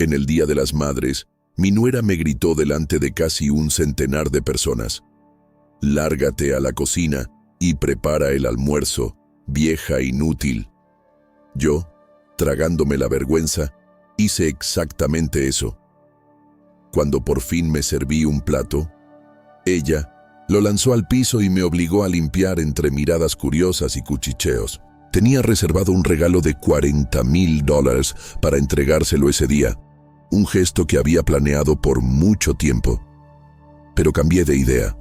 En el Día de las Madres, mi nuera me gritó delante de casi un centenar de personas: «Lárgate a la cocina y prepara el almuerzo, vieja inútil». Yo, tragándome la vergüenza, hice exactamente eso. Cuando por fin me serví un plato, ella lo lanzó al piso y me obligó a limpiar entre miradas curiosas y cuchicheos. Tenía reservado un regalo de $40,000 para entregárselo ese día, un gesto que había planeado por mucho tiempo. Pero cambié de idea.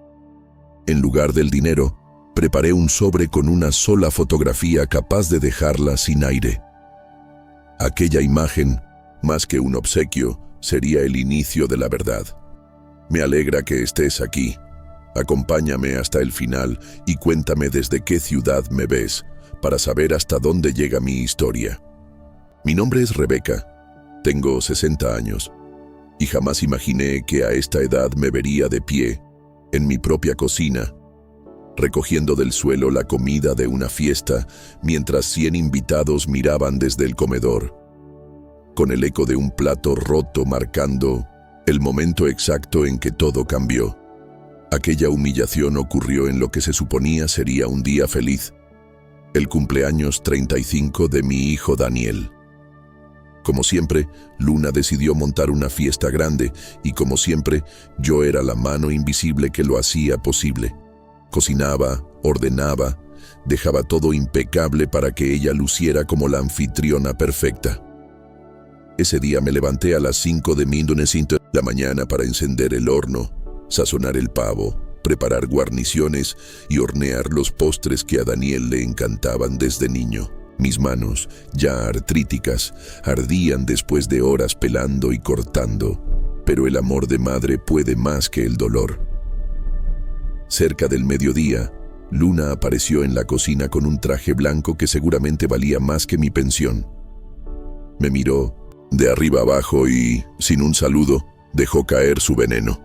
En lugar del dinero, preparé un sobre con una sola fotografía capaz de dejarla sin aire. Aquella imagen, más que un obsequio, sería el inicio de la verdad. Me alegra que estés aquí. Acompáñame hasta el final y cuéntame desde qué ciudad me ves, para saber hasta dónde llega mi historia. Mi nombre es Rebeca, tengo 60 años, y jamás imaginé que a esta edad me vería de pie, en mi propia cocina, recogiendo del suelo la comida de una fiesta, mientras 100 invitados miraban desde el comedor, con el eco de un plato roto marcando el momento exacto en que todo cambió. Aquella humillación ocurrió en lo que se suponía sería un día feliz, el cumpleaños 35 de mi hijo Daniel. Como siempre, Luna decidió montar una fiesta grande y como siempre, yo era la mano invisible que lo hacía posible. Cocinaba, ordenaba, dejaba todo impecable para que ella luciera como la anfitriona perfecta. Ese día me levanté a las 5 de la mañana para encender el horno, sazonar el pavo, preparar guarniciones y hornear los postres que a Daniel le encantaban desde niño. Mis manos, ya artríticas, ardían después de horas pelando y cortando, pero el amor de madre puede más que el dolor. Cerca del mediodía, Luna apareció en la cocina con un traje blanco que seguramente valía más que mi pensión. Me miró de arriba abajo y, sin un saludo, dejó caer su veneno.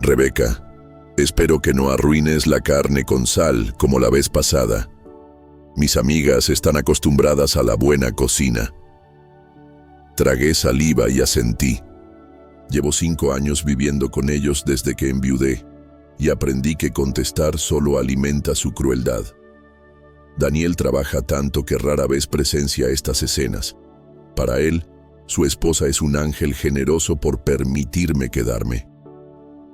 «Rebeca, espero que no arruines la carne con sal como la vez pasada. Mis amigas están acostumbradas a la buena cocina». Tragué saliva y asentí. Llevo 5 años viviendo con ellos desde que enviudé y aprendí que contestar solo alimenta su crueldad. Daniel trabaja tanto que rara vez presencia estas escenas. Para él, su esposa es un ángel generoso por permitirme quedarme.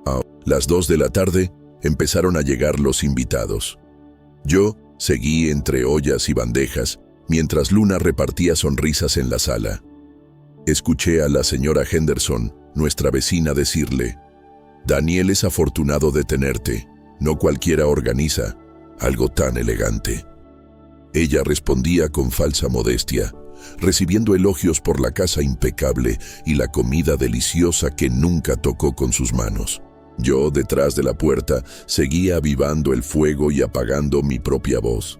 A las 2 de la tarde empezaron a llegar los invitados. Yo seguí entre ollas y bandejas, mientras Luna repartía sonrisas en la sala. Escuché a la señora Henderson, nuestra vecina, decirle: «Daniel es afortunado de tenerte, no cualquiera organiza algo tan elegante». Ella respondía con falsa modestia, recibiendo elogios por la casa impecable y la comida deliciosa que nunca tocó con sus manos. Yo, detrás de la puerta, seguía avivando el fuego y apagando mi propia voz.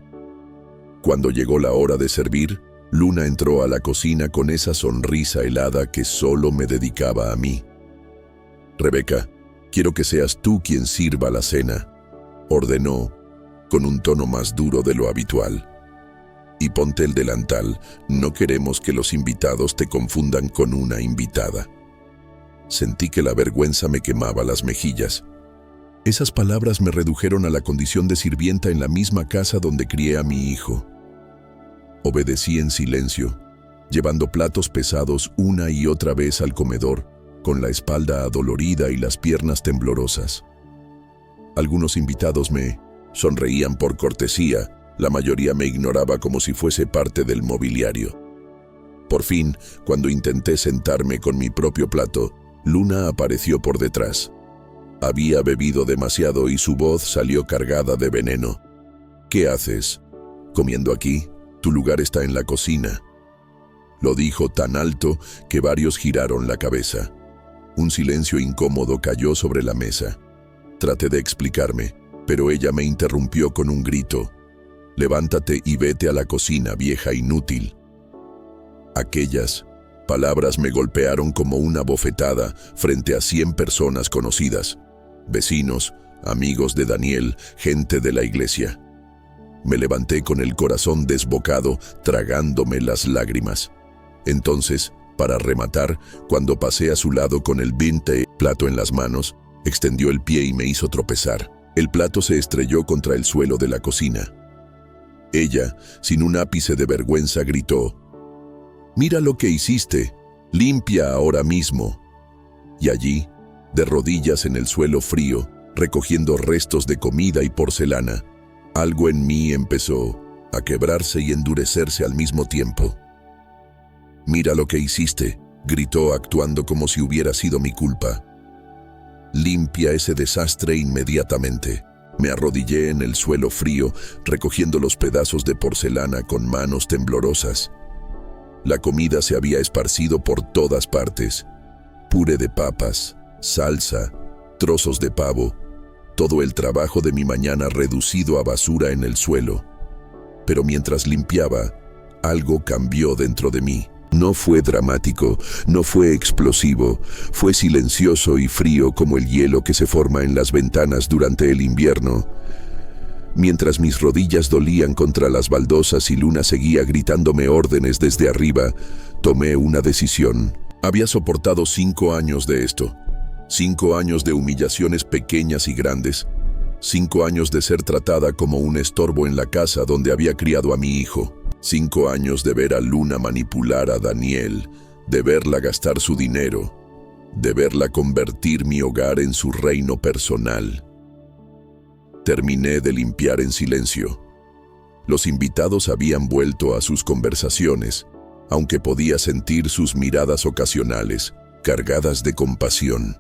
Cuando llegó la hora de servir, Luna entró a la cocina con esa sonrisa helada que solo me dedicaba a mí. «Rebeca, quiero que seas tú quien sirva la cena», ordenó, con un tono más duro de lo habitual. «Y ponte el delantal, no queremos que los invitados te confundan con una invitada». Sentí que la vergüenza me quemaba las mejillas. Esas palabras me redujeron a la condición de sirvienta en la misma casa donde crié a mi hijo. Obedecí en silencio, llevando platos pesados una y otra vez al comedor, con la espalda adolorida y las piernas temblorosas. Algunos invitados me sonreían por cortesía, la mayoría me ignoraba como si fuese parte del mobiliario. Por fin, cuando intenté sentarme con mi propio plato, Luna apareció por detrás. Había bebido demasiado y su voz salió cargada de veneno. «¿Qué haces? ¿Comiendo aquí? Tu lugar está en la cocina». Lo dijo tan alto que varios giraron la cabeza. Un silencio incómodo cayó sobre la mesa. Traté de explicarme, pero ella me interrumpió con un grito: «Levántate y vete a la cocina, vieja inútil». Aquellas palabras me golpearon como una bofetada frente a 100 personas conocidas, vecinos, amigos de Daniel, gente de la iglesia. Me levanté con el corazón desbocado, tragándome las lágrimas. Entonces, Para rematar, cuando pasé a su lado con el plato en las manos, extendió el pie y me hizo tropezar. El plato se estrelló contra el suelo de la cocina. Ella, sin un ápice de vergüenza, gritó: «Mira lo que hiciste, limpia ahora mismo». Y allí, de rodillas en el suelo frío, recogiendo restos de comida y porcelana, algo en mí empezó a quebrarse y endurecerse al mismo tiempo. «Mira lo que hiciste», gritó, actuando como si hubiera sido mi culpa. «Limpia ese desastre inmediatamente». Me arrodillé en el suelo frío, recogiendo los pedazos de porcelana con manos temblorosas. La comida se había esparcido por todas partes. Puré de papas, salsa, trozos de pavo, todo el trabajo de mi mañana reducido a basura en el suelo. Pero mientras limpiaba, algo cambió dentro de mí. No fue dramático, no fue explosivo, fue silencioso y frío como el hielo que se forma en las ventanas durante el invierno. Mientras mis rodillas dolían contra las baldosas y Luna seguía gritándome órdenes desde arriba, tomé una decisión. Había soportado 5 años de esto. 5 años de humillaciones pequeñas y grandes. 5 años de ser tratada como un estorbo en la casa donde había criado a mi hijo. 5 años de ver a Luna manipular a Daniel, de verla gastar su dinero, de verla convertir mi hogar en su reino personal. Terminé de limpiar en silencio. Los invitados habían vuelto a sus conversaciones, aunque podía sentir sus miradas ocasionales, cargadas de compasión.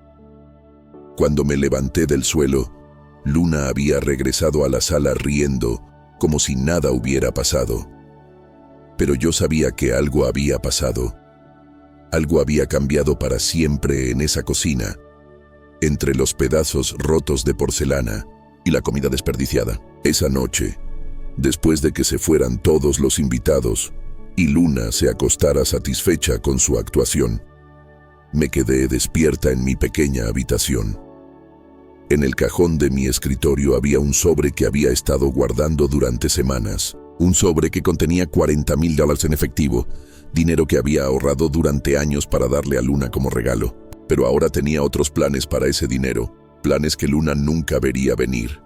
Cuando me levanté del suelo, Luna había regresado a la sala riendo, como si nada hubiera pasado. Pero yo sabía que algo había pasado. Algo había cambiado para siempre en esa cocina, entre los pedazos rotos de porcelana y la comida desperdiciada. Esa noche, después de que se fueran todos los invitados y Luna se acostara satisfecha con su actuación, me quedé despierta en mi pequeña habitación. En el cajón de mi escritorio había un sobre que había estado guardando durante semanas. Un sobre que contenía $40,000 en efectivo, dinero que había ahorrado durante años para darle a Luna como regalo. Pero ahora tenía otros planes para ese dinero, planes que Luna nunca vería venir.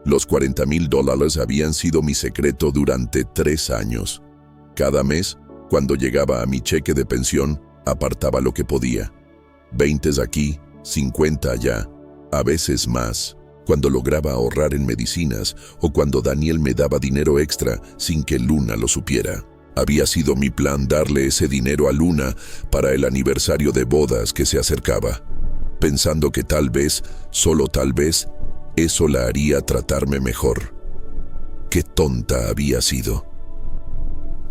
Los $40,000 habían sido mi secreto durante 3 años. Cada mes, cuando llegaba a mi cheque de pensión, apartaba lo que podía. 20 aquí, 50 allá, a veces más. Cuando lograba ahorrar en medicinas o cuando Daniel me daba dinero extra sin que Luna lo supiera. Había sido mi plan darle ese dinero a Luna para el aniversario de bodas que se acercaba, pensando que tal vez, solo tal vez, eso la haría tratarme mejor. Qué tonta había sido.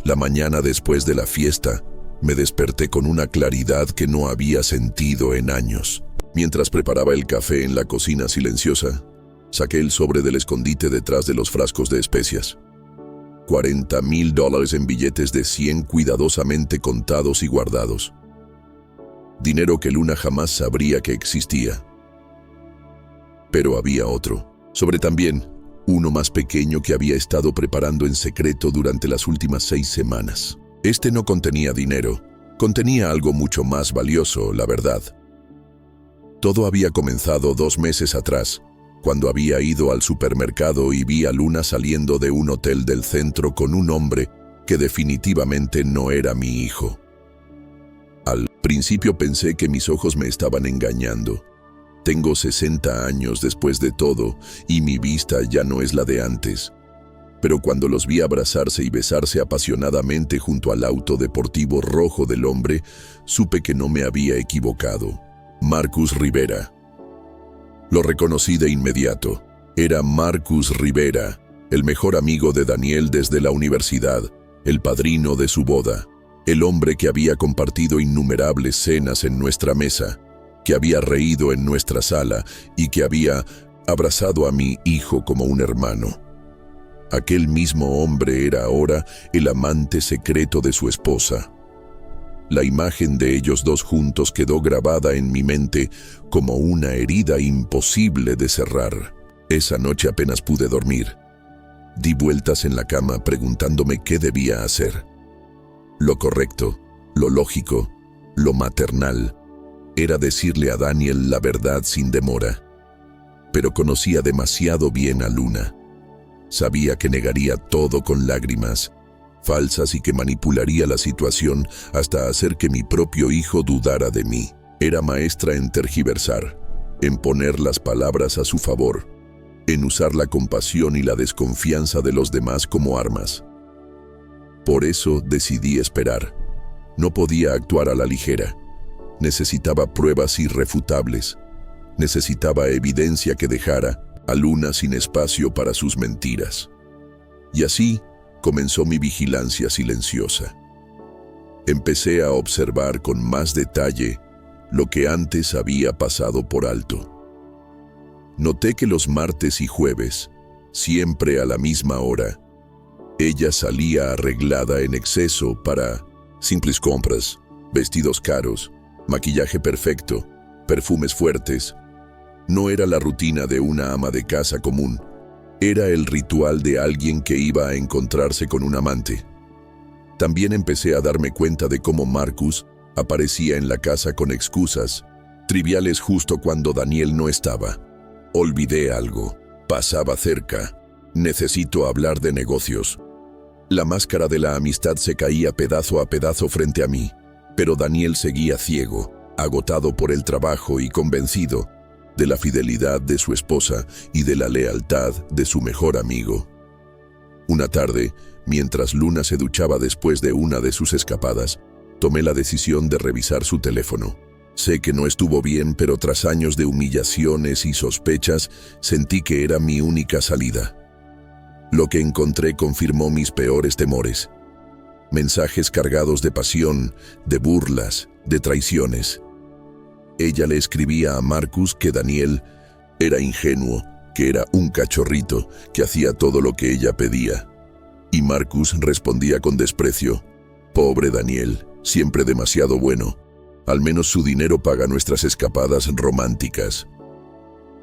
La mañana después de la fiesta, me desperté con una claridad que no había sentido en años. Mientras preparaba el café en la cocina silenciosa, saqué el sobre del escondite detrás de los frascos de especias. $40,000 en billetes de 100 cuidadosamente contados y guardados. Dinero que Luna jamás sabría que existía. Pero había otro, sobre también uno más pequeño que había estado preparando en secreto durante las últimas 6 semanas. Este no contenía dinero, contenía algo mucho más valioso, la verdad. Todo había comenzado 2 meses atrás, cuando había ido al supermercado y vi a Luna saliendo de un hotel del centro con un hombre que definitivamente no era mi hijo. Al principio pensé que mis ojos me estaban engañando. Tengo 60 años después de todo y mi vista ya no es la de antes. Pero cuando los vi abrazarse y besarse apasionadamente junto al auto deportivo rojo del hombre, supe que no me había equivocado. Marcus Rivera. Lo reconocí de inmediato. Era Marcus Rivera, el mejor amigo de Daniel desde la universidad, el padrino de su boda, el hombre que había compartido innumerables cenas en nuestra mesa, que había reído en nuestra sala y que había abrazado a mi hijo como un hermano. Aquel mismo hombre era ahora el amante secreto de su esposa. La imagen de ellos dos juntos quedó grabada en mi mente como una herida imposible de cerrar. Esa noche apenas pude dormir. Di vueltas en la cama preguntándome qué debía hacer. Lo correcto, Lo lógico, lo maternal, era decirle a Daniel la verdad sin demora. Pero conocía demasiado bien a Luna. Sabía que negaría todo con lágrimas falsas y que manipularía la situación hasta hacer que mi propio hijo dudara de mí. Era maestra en tergiversar, en poner las palabras a su favor, en usar la compasión y la desconfianza de los demás como armas. Por eso decidí esperar. No podía actuar a la ligera. Necesitaba pruebas irrefutables. Necesitaba evidencia que dejara a Luna sin espacio para sus mentiras. Y así comenzó mi vigilancia silenciosa. Empecé a observar con más detalle lo que antes había pasado por alto. Noté que los martes y jueves, siempre a la misma hora, ella salía arreglada en exceso para simples compras, vestidos caros, maquillaje perfecto, perfumes fuertes. No era la rutina de una ama de casa común, era el ritual de alguien que iba a encontrarse con un amante. También empecé a darme cuenta de cómo Marcus aparecía en la casa con excusas triviales justo cuando Daniel no estaba. Olvidé algo, pasaba cerca, necesito hablar de negocios. La máscara de la amistad se caía pedazo a pedazo frente a mí, pero Daniel seguía ciego, agotado por el trabajo y convencido de la fidelidad de su esposa y de la lealtad de su mejor amigo. Una tarde, mientras Luna se duchaba después de una de sus escapadas, tomé la decisión de revisar su teléfono. Sé que no estuvo bien, pero tras años de humillaciones y sospechas, sentí que era mi única salida. Lo que encontré confirmó mis peores temores. Mensajes cargados de pasión, de burlas, de traiciones. Ella le escribía a Marcus que Daniel era ingenuo, que era un cachorrito, que hacía todo lo que ella pedía. Y Marcus respondía con desprecio: «Pobre Daniel, siempre demasiado bueno. Al menos su dinero paga nuestras escapadas románticas».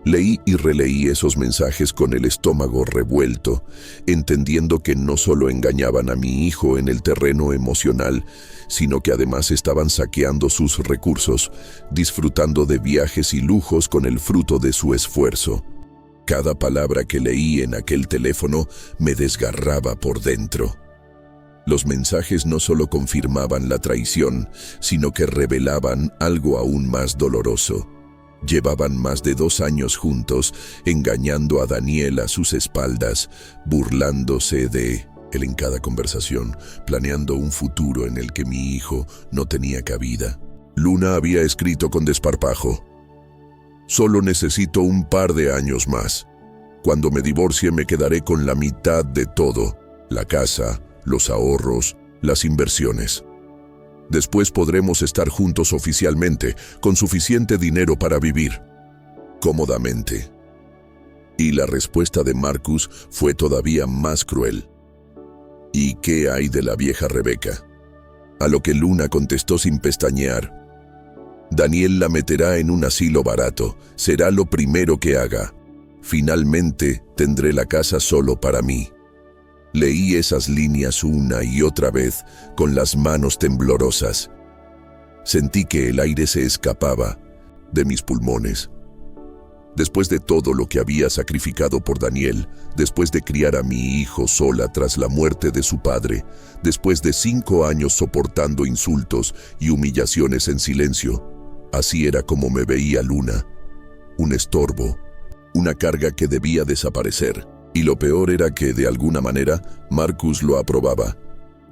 Leí y releí esos mensajes con el estómago revuelto, entendiendo que no solo engañaban a mi hijo en el terreno emocional, sino que además estaban saqueando sus recursos, disfrutando de viajes y lujos con el fruto de su esfuerzo. Cada palabra que leí en aquel teléfono me desgarraba por dentro. Los mensajes no solo confirmaban la traición, sino que revelaban algo aún más doloroso. Llevaban más de 2 años juntos, engañando a Daniel a sus espaldas, burlándose de él en cada conversación, planeando un futuro en el que mi hijo no tenía cabida. Luna había escrito con desparpajo: «Solo necesito un par de años más. Cuando me divorcie me quedaré con la mitad de todo, la casa, los ahorros, las inversiones. Después podremos estar juntos oficialmente, con suficiente dinero para vivir cómodamente». Y la respuesta de Marcus fue todavía más cruel: «¿Y qué hay de la vieja Rebeca?». A lo que Luna contestó sin pestañear: «Daniel la meterá en un asilo barato, será lo primero que haga. Finalmente tendré la casa solo para mí». Leí esas líneas una y otra vez con las manos temblorosas. Sentí que el aire se escapaba de mis pulmones. Después de todo lo que había sacrificado por Daniel, después de criar a mi hijo sola tras la muerte de su padre, después de 5 años soportando insultos y humillaciones en silencio, así era como me veía Luna. Un estorbo, una carga que debía desaparecer. Y lo peor era que, de alguna manera, Marcus lo aprobaba,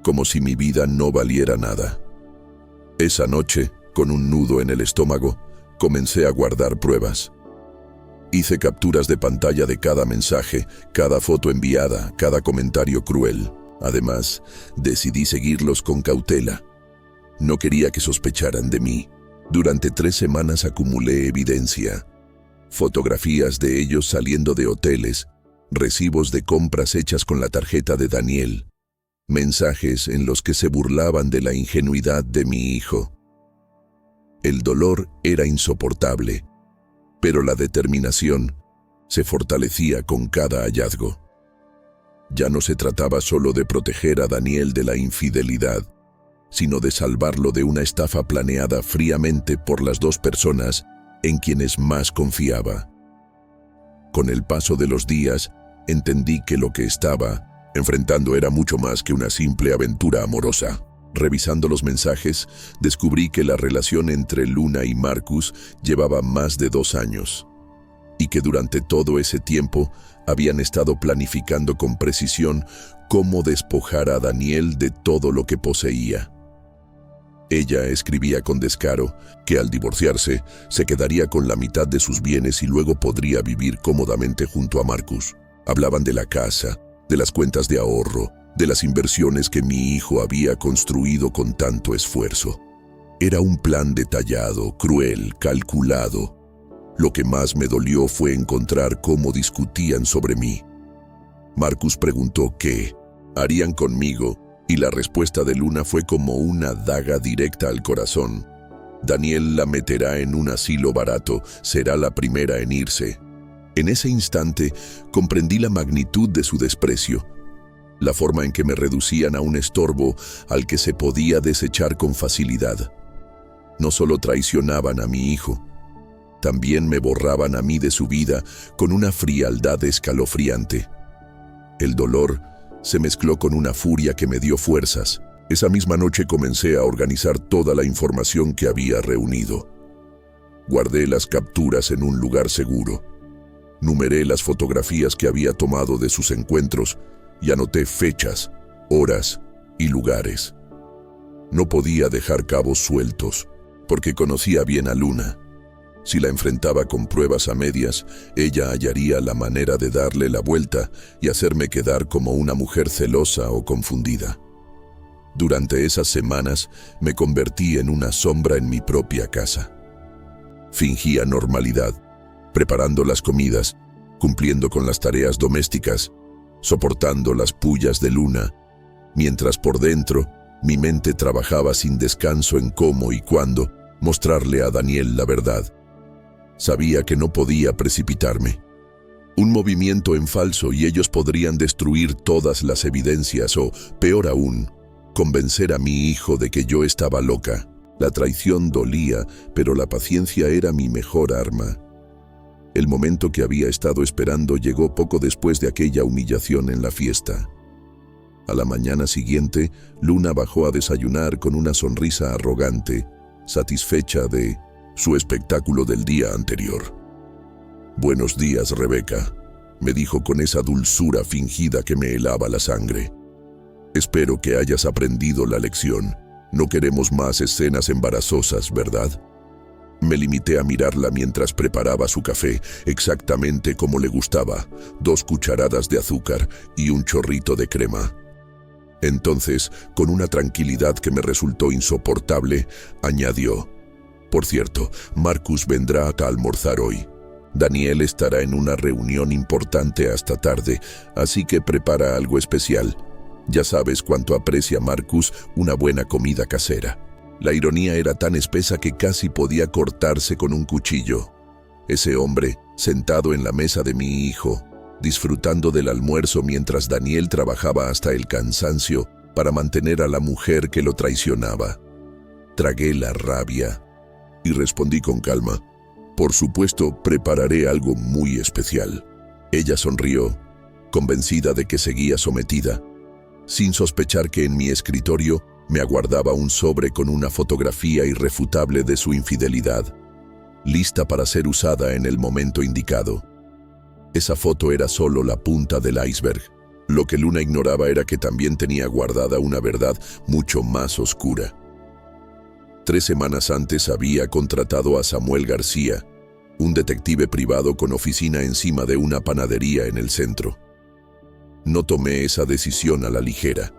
como si mi vida no valiera nada. Esa noche, con un nudo en el estómago, comencé a guardar pruebas. Hice capturas de pantalla de cada mensaje, cada foto enviada, cada comentario cruel. Además, decidí seguirlos con cautela. No quería que sospecharan de mí. Durante 3 semanas acumulé evidencia. Fotografías de ellos saliendo de hoteles, recibos de compras hechas con la tarjeta de Daniel, mensajes en los que se burlaban de la ingenuidad de mi hijo. El dolor era insoportable, pero la determinación se fortalecía con cada hallazgo. Ya no se trataba solo de proteger a Daniel de la infidelidad, sino de salvarlo de una estafa planeada fríamente por las dos personas en quienes más confiaba. Con el paso de los días, entendí que lo que estaba enfrentando era mucho más que una simple aventura amorosa. Revisando los mensajes, descubrí que la relación entre Luna y Marcus llevaba más de 2 años, y que durante todo ese tiempo habían estado planificando con precisión cómo despojar a Daniel de todo lo que poseía. Ella escribía con descaro que al divorciarse se quedaría con la mitad de sus bienes y luego podría vivir cómodamente junto a Marcus. Hablaban de la casa, de las cuentas de ahorro, de las inversiones que mi hijo había construido con tanto esfuerzo. Era un plan detallado, cruel, calculado. Lo que más me dolió fue encontrar cómo discutían sobre mí. Marcus preguntó qué harían conmigo, y la respuesta de Luna fue como una daga directa al corazón. Daniel la meterá en un asilo barato, será la primera en irse. En ese instante comprendí la magnitud de su desprecio, la forma en que me reducían a un estorbo al que se podía desechar con facilidad. No solo traicionaban a mi hijo, también me borraban a mí de su vida con una frialdad escalofriante. El dolor se mezcló con una furia que me dio fuerzas. Esa misma noche comencé a organizar toda la información que había reunido. Guardé las capturas en un lugar seguro. Numeré las fotografías que había tomado de sus encuentros y anoté fechas, horas y lugares. No podía dejar cabos sueltos, porque conocía bien a Luna. Si la enfrentaba con pruebas a medias, ella hallaría la manera de darle la vuelta y hacerme quedar como una mujer celosa o confundida. Durante esas semanas me convertí en una sombra en mi propia casa. Fingía normalidad, preparando las comidas, cumpliendo con las tareas domésticas, soportando las pullas de Luna, mientras por dentro mi mente trabajaba sin descanso en cómo y cuándo mostrarle a Daniel la verdad. Sabía que no podía precipitarme. Un movimiento en falso y ellos podrían destruir todas las evidencias o, peor aún, convencer a mi hijo de que yo estaba loca. La traición dolía, pero la paciencia era mi mejor arma. El momento que había estado esperando llegó poco después de aquella humillación en la fiesta. A la mañana siguiente, Luna bajó a desayunar con una sonrisa arrogante, satisfecha de su espectáculo del día anterior. «Buenos días, Rebeca», me dijo con esa dulzura fingida que me helaba la sangre. «Espero que hayas aprendido la lección. No queremos más escenas embarazosas, ¿verdad?». Me limité a mirarla mientras preparaba su café, exactamente como le gustaba, 2 cucharadas de azúcar y un chorrito de crema. Entonces, con una tranquilidad que me resultó insoportable, añadió: «Por cierto, Marcus vendrá a almorzar hoy. Daniel estará en una reunión importante hasta tarde, así que prepara algo especial. Ya sabes cuánto aprecia Marcus una buena comida casera». La ironía era tan espesa que casi podía cortarse con un cuchillo. Ese hombre, sentado en la mesa de mi hijo, disfrutando del almuerzo mientras Daniel trabajaba hasta el cansancio para mantener a la mujer que lo traicionaba. Tragué la rabia y respondí con calma: «Por supuesto, prepararé algo muy especial». Ella sonrió, convencida de que seguía sometida, sin sospechar que en mi escritorio me aguardaba un sobre con una fotografía irrefutable de su infidelidad, lista para ser usada en el momento indicado. Esa foto era solo la punta del iceberg. Lo que Luna ignoraba era que también tenía guardada una verdad mucho más oscura. 3 semanas antes había contratado a Samuel García, un detective privado con oficina encima de una panadería en el centro. No tomé esa decisión a la ligera.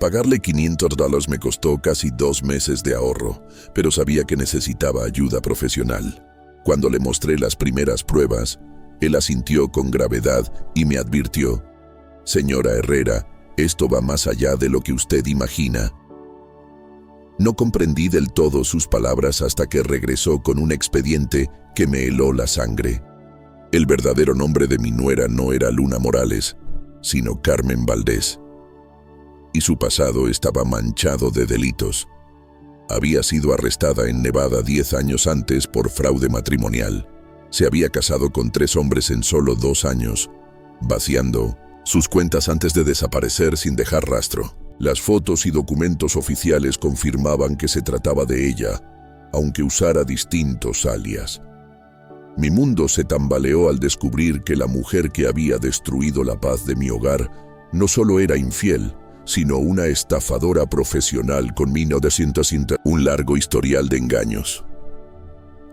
Pagarle $500 me costó casi 2 meses de ahorro, pero sabía que necesitaba ayuda profesional. Cuando le mostré las primeras pruebas, él asintió con gravedad y me advirtió: «Señora Herrera, esto va más allá de lo que usted imagina». No comprendí del todo sus palabras hasta que regresó con un expediente que me heló la sangre. El verdadero nombre de mi nuera no era Luna Morales, sino Carmen Valdés. y su pasado estaba manchado de delitos. Había sido arrestada en Nevada 10 años antes por fraude matrimonial. Se había casado con 3 hombres en solo 2 años, vaciando sus cuentas antes de desaparecer sin dejar rastro. Las fotos y documentos oficiales confirmaban que se trataba de ella, aunque usara distintos alias. Mi mundo se tambaleó al descubrir que la mujer que había destruido la paz de mi hogar no solo era infiel, sino una estafadora profesional con un largo historial de engaños.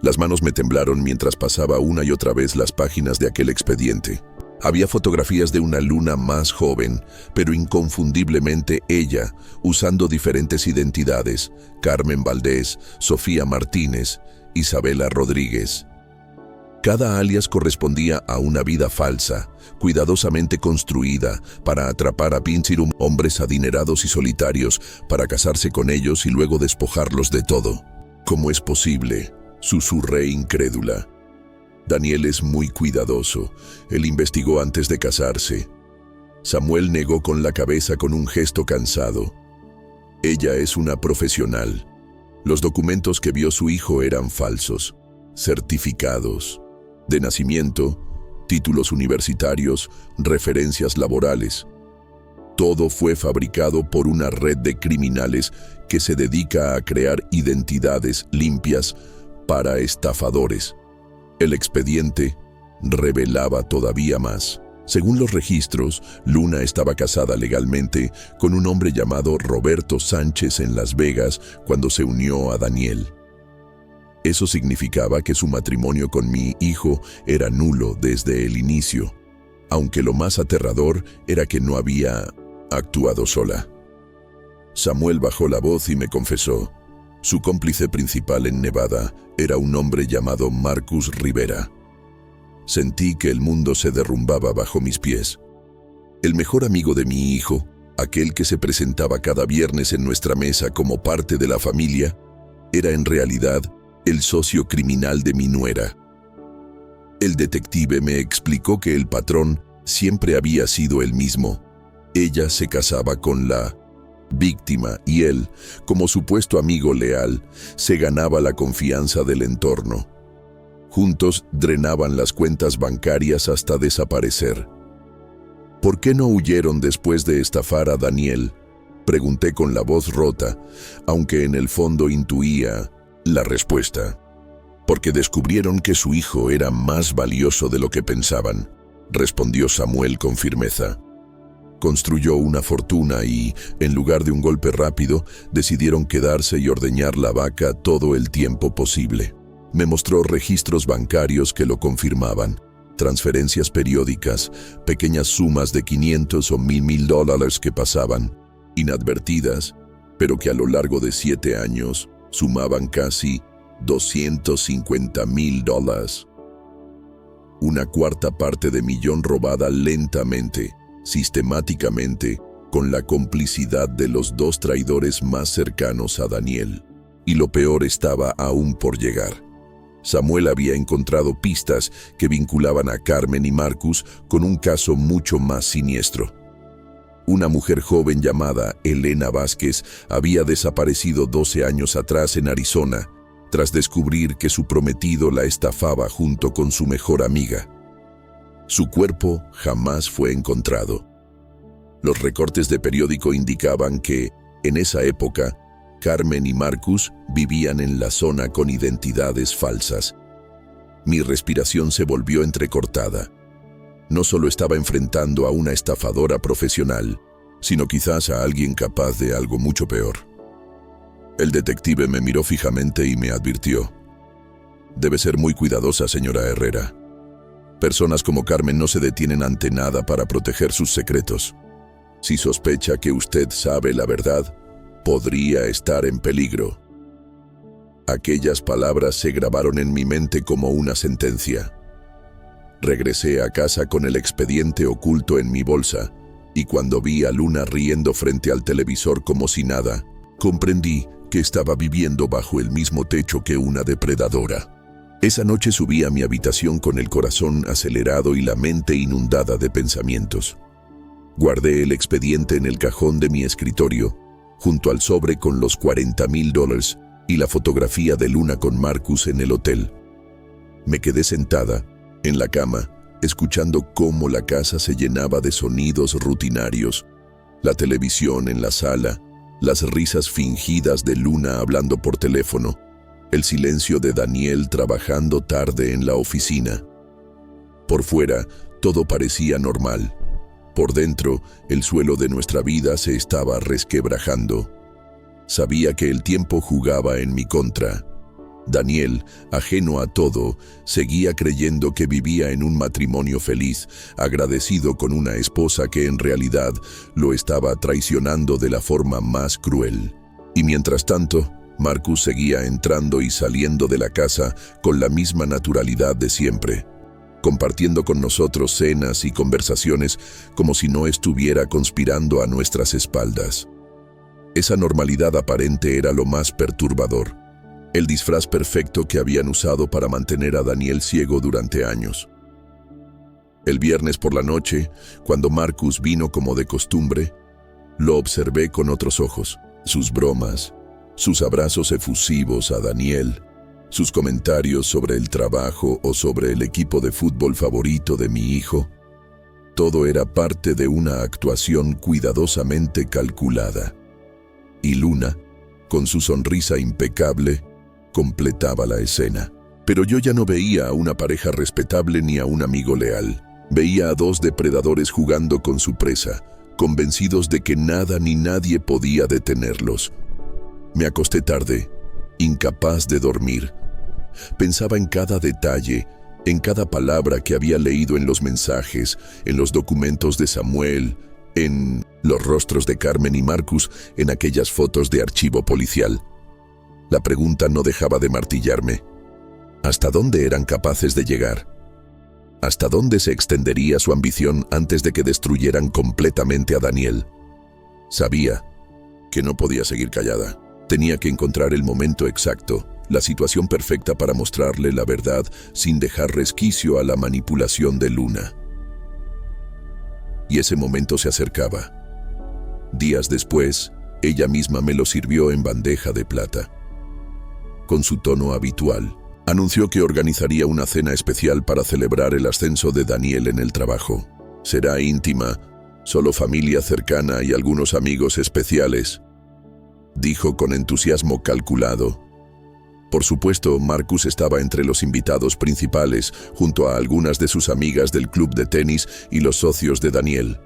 Las manos me temblaron mientras pasaba una y otra vez las páginas de aquel expediente. Había fotografías de una Luna más joven, pero inconfundiblemente ella, usando diferentes identidades: Carmen Valdés, Sofía Martínez, Isabela Rodríguez. Cada alias correspondía a una vida falsa, cuidadosamente construida para atrapar a Pinchirum, hombres adinerados y solitarios, para casarse con ellos y luego despojarlos de todo. ¿Cómo es posible?, susurré incrédula. Daniel es muy cuidadoso. Él investigó antes de casarse. Samuel negó con la cabeza con un gesto cansado. Ella es una profesional. Los documentos que vio su hijo eran falsos. Certificados de nacimiento, títulos universitarios, referencias laborales. Todo fue fabricado por una red de criminales que se dedica a crear identidades limpias para estafadores. El expediente revelaba todavía más. Según los registros, Luna estaba casada legalmente con un hombre llamado Roberto Sánchez en Las Vegas cuando se unió a Daniel. Eso significaba que su matrimonio con mi hijo era nulo desde el inicio, aunque lo más aterrador era que no había actuado sola. Samuel bajó la voz y me confesó. Su cómplice principal en Nevada era un hombre llamado Marcus Rivera. Sentí que el mundo se derrumbaba bajo mis pies. El mejor amigo de mi hijo, aquel que se presentaba cada viernes en nuestra mesa como parte de la familia, era en realidad el socio criminal de mi nuera. El detective me explicó que el patrón siempre había sido el mismo. Ella se casaba con la víctima y él, como supuesto amigo leal, se ganaba la confianza del entorno. Juntos drenaban las cuentas bancarias hasta desaparecer. ¿Por qué no huyeron después de estafar a Daniel?, pregunté con la voz rota, aunque en el fondo intuía la respuesta. Porque descubrieron que su hijo era más valioso de lo que pensaban, respondió Samuel con firmeza. Construyó una fortuna y, en lugar de un golpe rápido, decidieron quedarse y ordeñar la vaca todo el tiempo posible. Me mostró registros bancarios que lo confirmaban, transferencias periódicas, pequeñas sumas de $500 o $1,000 que pasaban, inadvertidas, pero que a lo largo de 7 años sumaban casi $250,000. Una cuarta parte de millón robada lentamente, sistemáticamente, con la complicidad de los 2 traidores más cercanos a Daniel. Y lo peor estaba aún por llegar. Samuel había encontrado pistas que vinculaban a Carmen y Marcus con un caso mucho más siniestro. Una mujer joven llamada Elena Vázquez había desaparecido 12 años atrás en Arizona, tras descubrir que su prometido la estafaba junto con su mejor amiga. Su cuerpo jamás fue encontrado. Los recortes de periódico indicaban que, en esa época, Carmen y Marcus vivían en la zona con identidades falsas. Mi respiración se volvió entrecortada. No solo estaba enfrentando a una estafadora profesional, sino quizás a alguien capaz de algo mucho peor. El detective me miró fijamente y me advirtió. Debe ser muy cuidadosa, señora Herrera. Personas como Carmen no se detienen ante nada para proteger sus secretos. Si sospecha que usted sabe la verdad, podría estar en peligro. Aquellas palabras se grabaron en mi mente como una sentencia. Regresé a casa con el expediente oculto en mi bolsa, y cuando vi a Luna riendo frente al televisor como si nada, comprendí que estaba viviendo bajo el mismo techo que una depredadora. Esa noche subí a mi habitación con el corazón acelerado y la mente inundada de pensamientos. Guardé el expediente en el cajón de mi escritorio, junto al sobre con los $40,000 y la fotografía de Luna con Marcus en el hotel. Me quedé sentada, en la cama, escuchando cómo la casa se llenaba de sonidos rutinarios, la televisión en la sala, las risas fingidas de Luna hablando por teléfono, el silencio de Daniel trabajando tarde en la oficina. Por fuera, todo parecía normal. Por dentro, el suelo de nuestra vida se estaba resquebrajando. Sabía que el tiempo jugaba en mi contra. Daniel, ajeno a todo, seguía creyendo que vivía en un matrimonio feliz, agradecido con una esposa que en realidad lo estaba traicionando de la forma más cruel. Y mientras tanto, Marcus seguía entrando y saliendo de la casa con la misma naturalidad de siempre, compartiendo con nosotros cenas y conversaciones como si no estuviera conspirando a nuestras espaldas. Esa normalidad aparente era lo más perturbador, el disfraz perfecto que habían usado para mantener a Daniel ciego durante años. El viernes por la noche, cuando Marcus vino como de costumbre, lo observé con otros ojos. Sus bromas, sus abrazos efusivos a Daniel, sus comentarios sobre el trabajo o sobre el equipo de fútbol favorito de mi hijo, todo era parte de una actuación cuidadosamente calculada. Y Luna, con su sonrisa impecable, completaba la escena. Pero yo ya no veía a una pareja respetable ni a un amigo leal. Veía a dos depredadores jugando con su presa, convencidos de que nada ni nadie podía detenerlos. Me acosté tarde, incapaz de dormir. Pensaba en cada detalle, en cada palabra que había leído en los mensajes, en los documentos de Samuel, en los rostros de Carmen y Marcus, en aquellas fotos de archivo policial. La pregunta no dejaba de martillarme. ¿Hasta dónde eran capaces de llegar? ¿Hasta dónde se extendería su ambición antes de que destruyeran completamente a Daniel? Sabía que no podía seguir callada. Tenía que encontrar el momento exacto, la situación perfecta para mostrarle la verdad sin dejar resquicio a la manipulación de Luna. Y ese momento se acercaba. Días después, ella misma me lo sirvió en bandeja de plata. Con su tono habitual, anunció que organizaría una cena especial para celebrar el ascenso de Daniel en el trabajo. Será íntima, solo familia cercana y algunos amigos especiales, dijo con entusiasmo calculado. Por supuesto, Marcus estaba entre los invitados principales, junto a algunas de sus amigas del club de tenis y los socios de Daniel.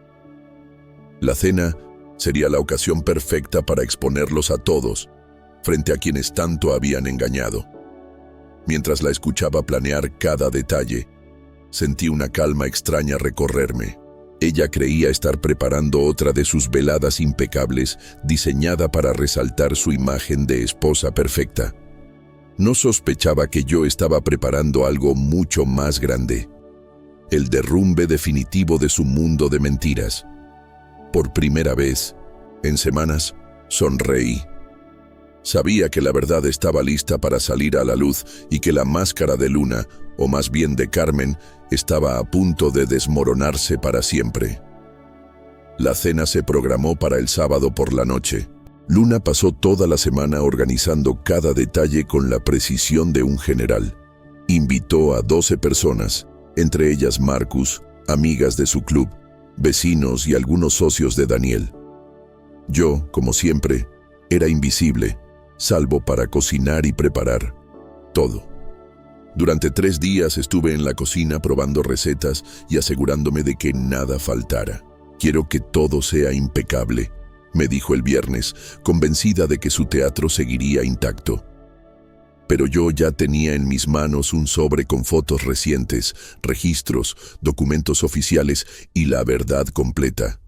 La cena sería la ocasión perfecta para exponerlos a todos, frente a quienes tanto habían engañado. Mientras la escuchaba planear cada detalle, sentí una calma extraña recorrerme. Ella creía estar preparando otra de sus veladas impecables, diseñada para resaltar su imagen de esposa perfecta. No sospechaba que yo estaba preparando algo mucho más grande, el derrumbe definitivo de su mundo de mentiras. Por primera vez, en semanas, sonreí. Sabía que la verdad estaba lista para salir a la luz y que la máscara de Luna, o más bien de Carmen, estaba a punto de desmoronarse para siempre. La cena se programó para el sábado por la noche. Luna pasó toda la semana organizando cada detalle con la precisión de un general. Invitó a 12 personas, entre ellas Marcus, amigas de su club, vecinos y algunos socios de Daniel. Yo, como siempre, era invisible, salvo para cocinar y preparar todo. Durante 3 días estuve en la cocina probando recetas y asegurándome de que nada faltara. Quiero que todo sea impecable, me dijo el viernes, convencida de que su teatro seguiría intacto. Pero yo ya tenía en mis manos un sobre con fotos recientes, registros, documentos oficiales y la verdad completa.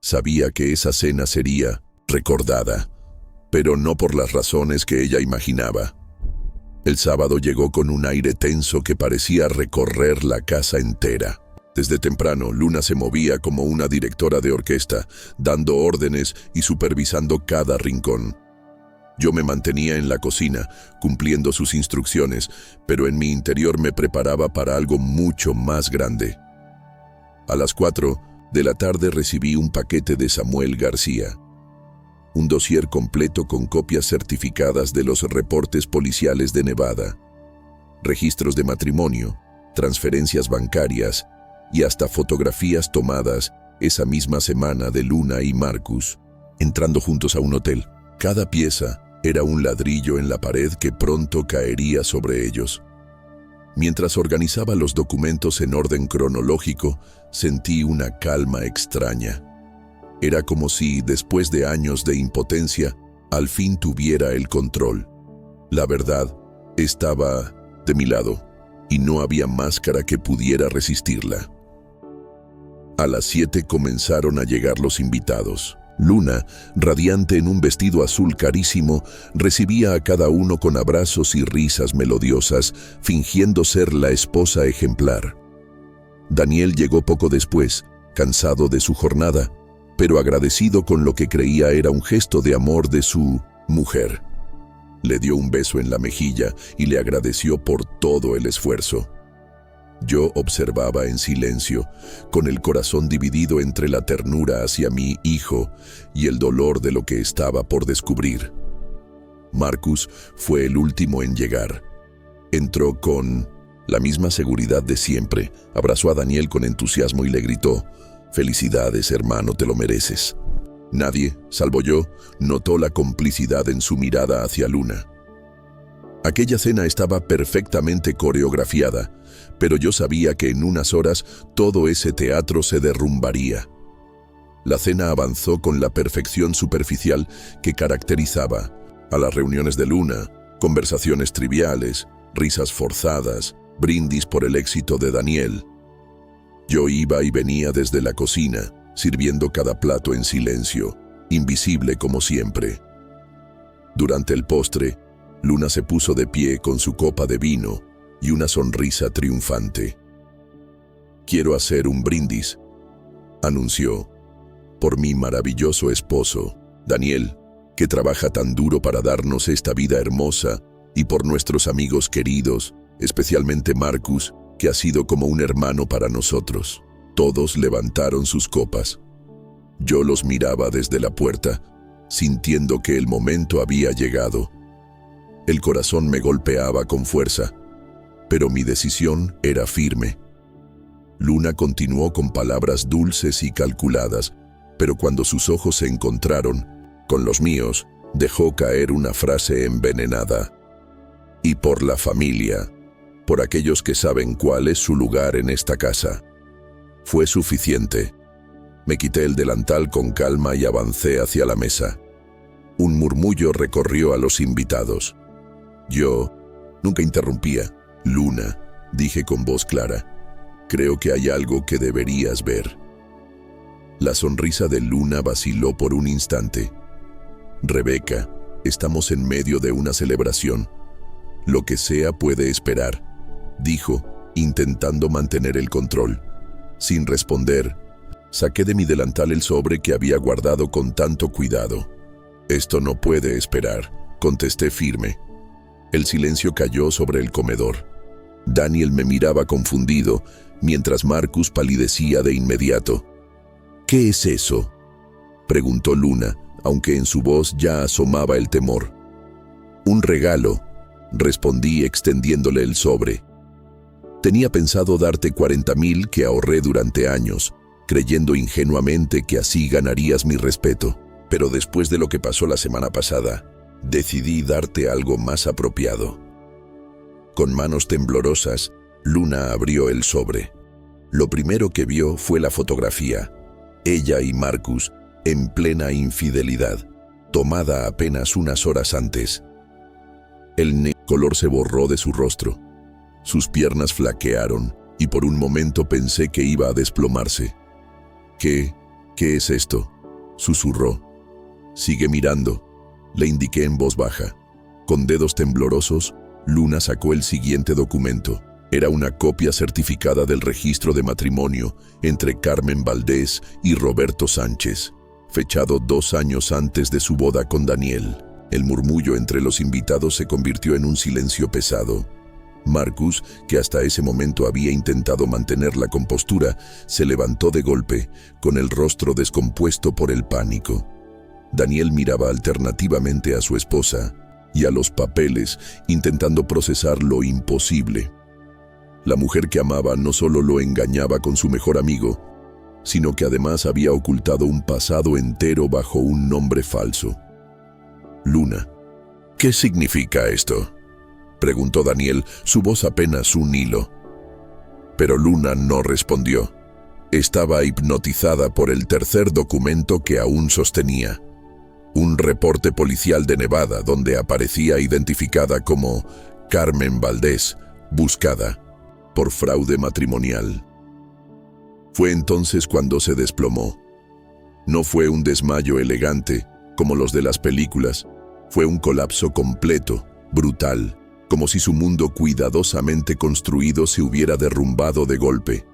Sabía que esa cena sería recordada, pero no por las razones que ella imaginaba. El sábado llegó con un aire tenso que parecía recorrer la casa entera. Desde temprano, Luna se movía como una directora de orquesta, dando órdenes y supervisando cada rincón. Yo me mantenía en la cocina, cumpliendo sus instrucciones, pero en mi interior me preparaba para algo mucho más grande. A las 4, de la tarde recibí un paquete de Samuel García. Un dossier completo con copias certificadas de los reportes policiales de Nevada, registros de matrimonio, transferencias bancarias y hasta fotografías tomadas esa misma semana de Luna y Marcus, entrando juntos a un hotel. Cada pieza era un ladrillo en la pared que pronto caería sobre ellos. Mientras organizaba los documentos en orden cronológico, sentí una calma extraña. Era como si, después de años de impotencia, al fin tuviera el control. La verdad estaba de mi lado, y no había máscara que pudiera resistirla. A las 7 comenzaron a llegar los invitados. Luna, radiante en un vestido azul carísimo, recibía a cada uno con abrazos y risas melodiosas, fingiendo ser la esposa ejemplar. Daniel llegó poco después, cansado de su jornada, pero agradecido con lo que creía era un gesto de amor de su mujer. Le dio un beso en la mejilla y le agradeció por todo el esfuerzo. Yo observaba en silencio, con el corazón dividido entre la ternura hacia mi hijo y el dolor de lo que estaba por descubrir. Marcus fue el último en llegar. Entró con la misma seguridad de siempre, abrazó a Daniel con entusiasmo y le gritó: «Felicidades, hermano, te lo mereces». Nadie, salvo yo, notó la complicidad en su mirada hacia Luna. Aquella cena estaba perfectamente coreografiada, pero yo sabía que en unas horas todo ese teatro se derrumbaría. La cena avanzó con la perfección superficial que caracterizaba a las reuniones de Luna: conversaciones triviales, risas forzadas, brindis por el éxito de Daniel. Yo iba y venía desde la cocina, sirviendo cada plato en silencio, invisible como siempre. Durante el postre, Luna se puso de pie con su copa de vino y una sonrisa triunfante. «Quiero hacer un brindis», anunció, «por mi maravilloso esposo, Daniel, que trabaja tan duro para darnos esta vida hermosa, y por nuestros amigos queridos, especialmente Marcus, que ha sido como un hermano para nosotros». Todos levantaron sus copas. Yo los miraba desde la puerta, sintiendo que el momento había llegado. El corazón me golpeaba con fuerza, pero mi decisión era firme. Luna continuó con palabras dulces y calculadas, pero cuando sus ojos se encontraron con los míos, dejó caer una frase envenenada. «Y por la familia, por aquellos que saben cuál es su lugar en esta casa». Fue suficiente. Me quité el delantal con calma y avancé hacia la mesa. Un murmullo recorrió a los invitados. Yo nunca interrumpía. «Luna», dije con voz clara, «creo que hay algo que deberías ver». La sonrisa de Luna vaciló por un instante. «Rebeca, estamos en medio de una celebración. Lo que sea puede esperar», dijo, intentando mantener el control. Sin responder, saqué de mi delantal el sobre que había guardado con tanto cuidado. «Esto no puede esperar», contesté firme. El silencio cayó sobre el comedor. Daniel me miraba confundido, mientras Marcus palidecía de inmediato. «¿Qué es eso?», preguntó Luna, aunque en su voz ya asomaba el temor. «Un regalo», respondí extendiéndole el sobre. «Tenía pensado darte 40,000 que ahorré durante años, creyendo ingenuamente que así ganarías mi respeto. Pero después de lo que pasó la semana pasada, decidí darte algo más apropiado». Con manos temblorosas, Luna abrió el sobre. Lo primero que vio fue la fotografía. Ella y Marcus, en plena infidelidad, tomada apenas unas horas antes. El color se borró de su rostro. Sus piernas flaquearon y por un momento pensé que iba a desplomarse. ¿Qué es esto?», susurró. «Sigue mirando», le indiqué en voz baja. Con dedos temblorosos, Luna sacó el siguiente documento. Era una copia certificada del registro de matrimonio entre Carmen Valdés y Roberto Sánchez, fechado 2 años antes de su boda con Daniel. El murmullo entre los invitados se convirtió en un silencio pesado. Marcus, que hasta ese momento había intentado mantener la compostura, se levantó de golpe, con el rostro descompuesto por el pánico. Daniel miraba alternativamente a su esposa y a los papeles, intentando procesar lo imposible. La mujer que amaba no solo lo engañaba con su mejor amigo, sino que además había ocultado un pasado entero bajo un nombre falso. Luna. ¿Qué significa esto?, preguntó Daniel, su voz apenas un hilo. Pero Luna no respondió. Estaba hipnotizada por el tercer documento que aún sostenía. Un reporte policial de Nevada donde aparecía identificada como Carmen Valdés, buscada por fraude matrimonial. Fue entonces cuando se desplomó. No fue un desmayo elegante, como los de las películas. Fue un colapso completo, brutal, como si su mundo cuidadosamente construido se hubiera derrumbado de golpe.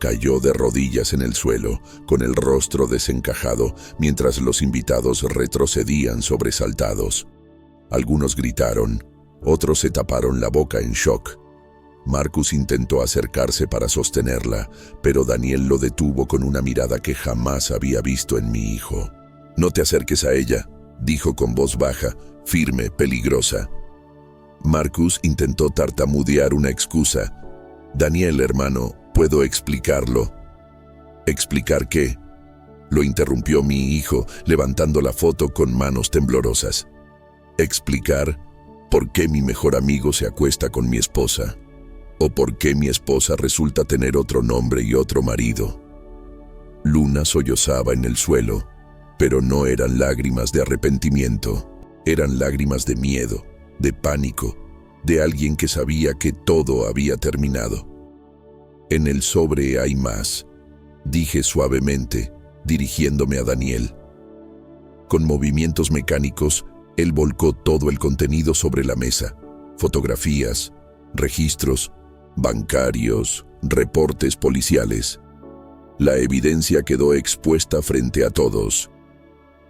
Cayó de rodillas en el suelo, con el rostro desencajado, mientras los invitados retrocedían sobresaltados. Algunos gritaron, otros se taparon la boca en shock. Marcus intentó acercarse para sostenerla, pero Daniel lo detuvo con una mirada que jamás había visto en mi hijo. «No te acerques a ella», dijo con voz baja, firme, peligrosa. Marcus intentó tartamudear una excusa. «Daniel, hermano, puedo explicarlo». «¿Explicar qué?», lo interrumpió mi hijo, levantando la foto con manos temblorosas. «Explicar por qué mi mejor amigo se acuesta con mi esposa, o por qué mi esposa resulta tener otro nombre y otro marido». Luna sollozaba en el suelo, pero no eran lágrimas de arrepentimiento, eran lágrimas de miedo, de pánico, de alguien que sabía que todo había terminado. «En el sobre hay más», dije suavemente, dirigiéndome a Daniel. Con movimientos mecánicos, él volcó todo el contenido sobre la mesa: fotografías, registros, bancarios, reportes policiales. La evidencia quedó expuesta frente a todos.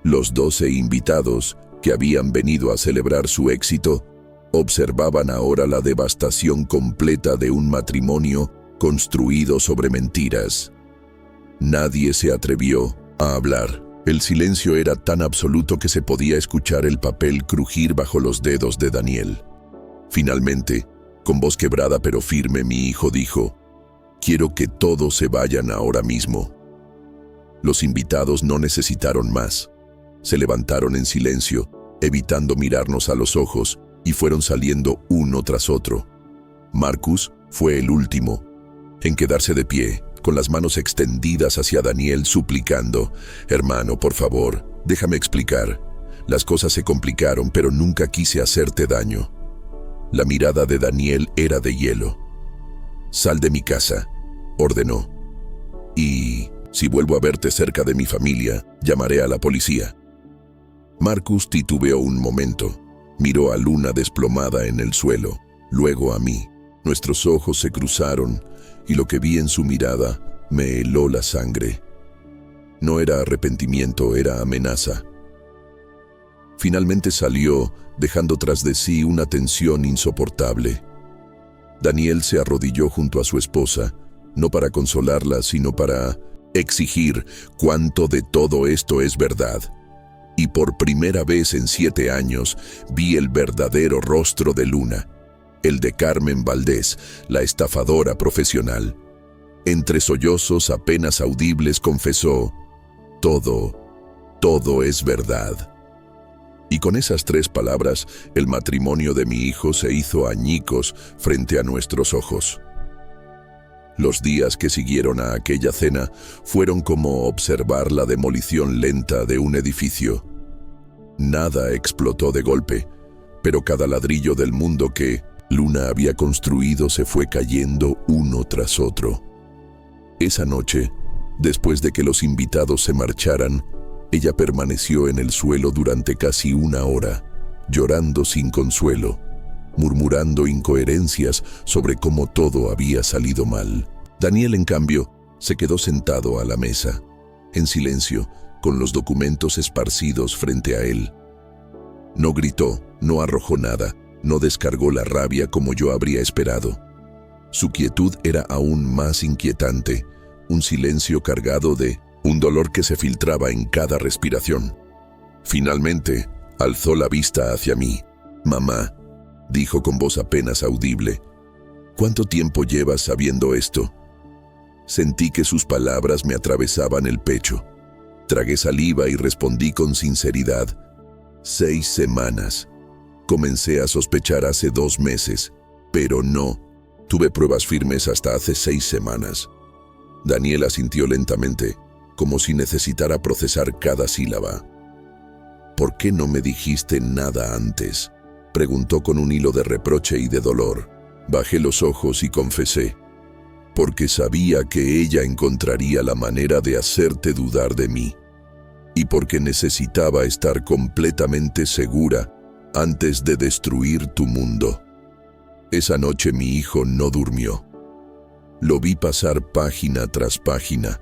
Los 12 invitados, que habían venido a celebrar su éxito, observaban ahora la devastación completa de un matrimonio construido sobre mentiras. Nadie se atrevió a hablar. El silencio era tan absoluto que se podía escuchar el papel crujir bajo los dedos de Daniel. Finalmente, con voz quebrada pero firme, mi hijo dijo: «Quiero que todos se vayan ahora mismo». Los invitados no necesitaron más. Se levantaron en silencio, evitando mirarnos a los ojos, y fueron saliendo uno tras otro. Marcus fue el último en quedarse de pie, con las manos extendidas hacia Daniel, suplicando: «Hermano, por favor, déjame explicar. Las cosas se complicaron, pero nunca quise hacerte daño». La mirada de Daniel era de hielo. «Sal de mi casa», ordenó. «Y si vuelvo a verte cerca de mi familia, llamaré a la policía». Marcus titubeó un momento. Miró a Luna desplomada en el suelo, luego a mí. Nuestros ojos se cruzaron y lo que vi en su mirada me heló la sangre. No era arrepentimiento, era amenaza. Finalmente salió, dejando tras de sí una tensión insoportable. Daniel se arrodilló junto a su esposa, no para consolarla, sino para exigir cuánto de todo esto es verdad. Y por primera vez en 7 años vi el verdadero rostro de Luna, el de Carmen Valdés, la estafadora profesional. Entre sollozos apenas audibles confesó: todo es verdad». Y con esas 3 palabras, el matrimonio de mi hijo se hizo añicos frente a nuestros ojos. Los días que siguieron a aquella cena fueron como observar la demolición lenta de un edificio. Nada explotó de golpe, pero cada ladrillo del mundo que Luna había construido se fue cayendo uno tras otro. Esa noche, después de que los invitados se marcharan, ella permaneció en el suelo durante casi 1 hora, llorando sin consuelo, murmurando incoherencias sobre cómo todo había salido mal. Daniel, en cambio, se quedó sentado a la mesa, en silencio, con los documentos esparcidos frente a él. No gritó, no arrojó nada, No descargó la rabia como yo habría esperado. Su quietud era aún más inquietante, un silencio cargado de un dolor que se filtraba en cada respiración. Finalmente, alzó la vista hacia mí. «Mamá», dijo con voz apenas audible, «¿cuánto tiempo llevas sabiendo esto?» Sentí que sus palabras me atravesaban el pecho. Tragué saliva y respondí con sinceridad. 6 semanas. Comencé a sospechar hace 2 meses, pero no. Tuve pruebas firmes hasta hace 6 semanas. Daniel asintió lentamente, como si necesitara procesar cada sílaba. «¿Por qué no me dijiste nada antes?», preguntó con un hilo de reproche y de dolor. Bajé los ojos y confesé. «Porque sabía que ella encontraría la manera de hacerte dudar de mí. Y porque necesitaba estar completamente segura antes de destruir tu mundo». Esa noche mi hijo no durmió. Lo vi pasar página tras página,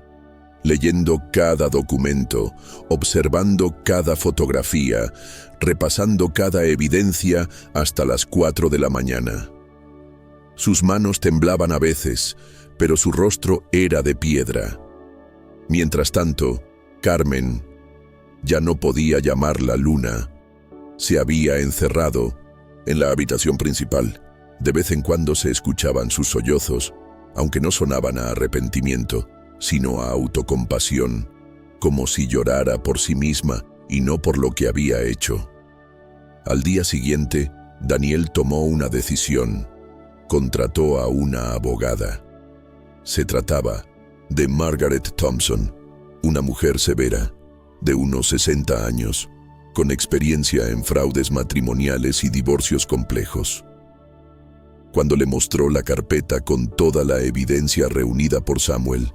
leyendo cada documento, observando cada fotografía, repasando cada evidencia hasta las 4 de la mañana. Sus manos temblaban a veces, pero su rostro era de piedra. Mientras tanto, Carmen, ya no podía llamarla Luna, se había encerrado en la habitación principal. De vez en cuando se escuchaban sus sollozos, aunque no sonaban a arrepentimiento, sino a autocompasión, como si llorara por sí misma y no por lo que había hecho. Al día siguiente, Daniel tomó una decisión. Contrató a una abogada. Se trataba de Margaret Thompson, una mujer severa, de unos 60 años, con experiencia en fraudes matrimoniales y divorcios complejos. Cuando le mostró la carpeta con toda la evidencia reunida por Samuel,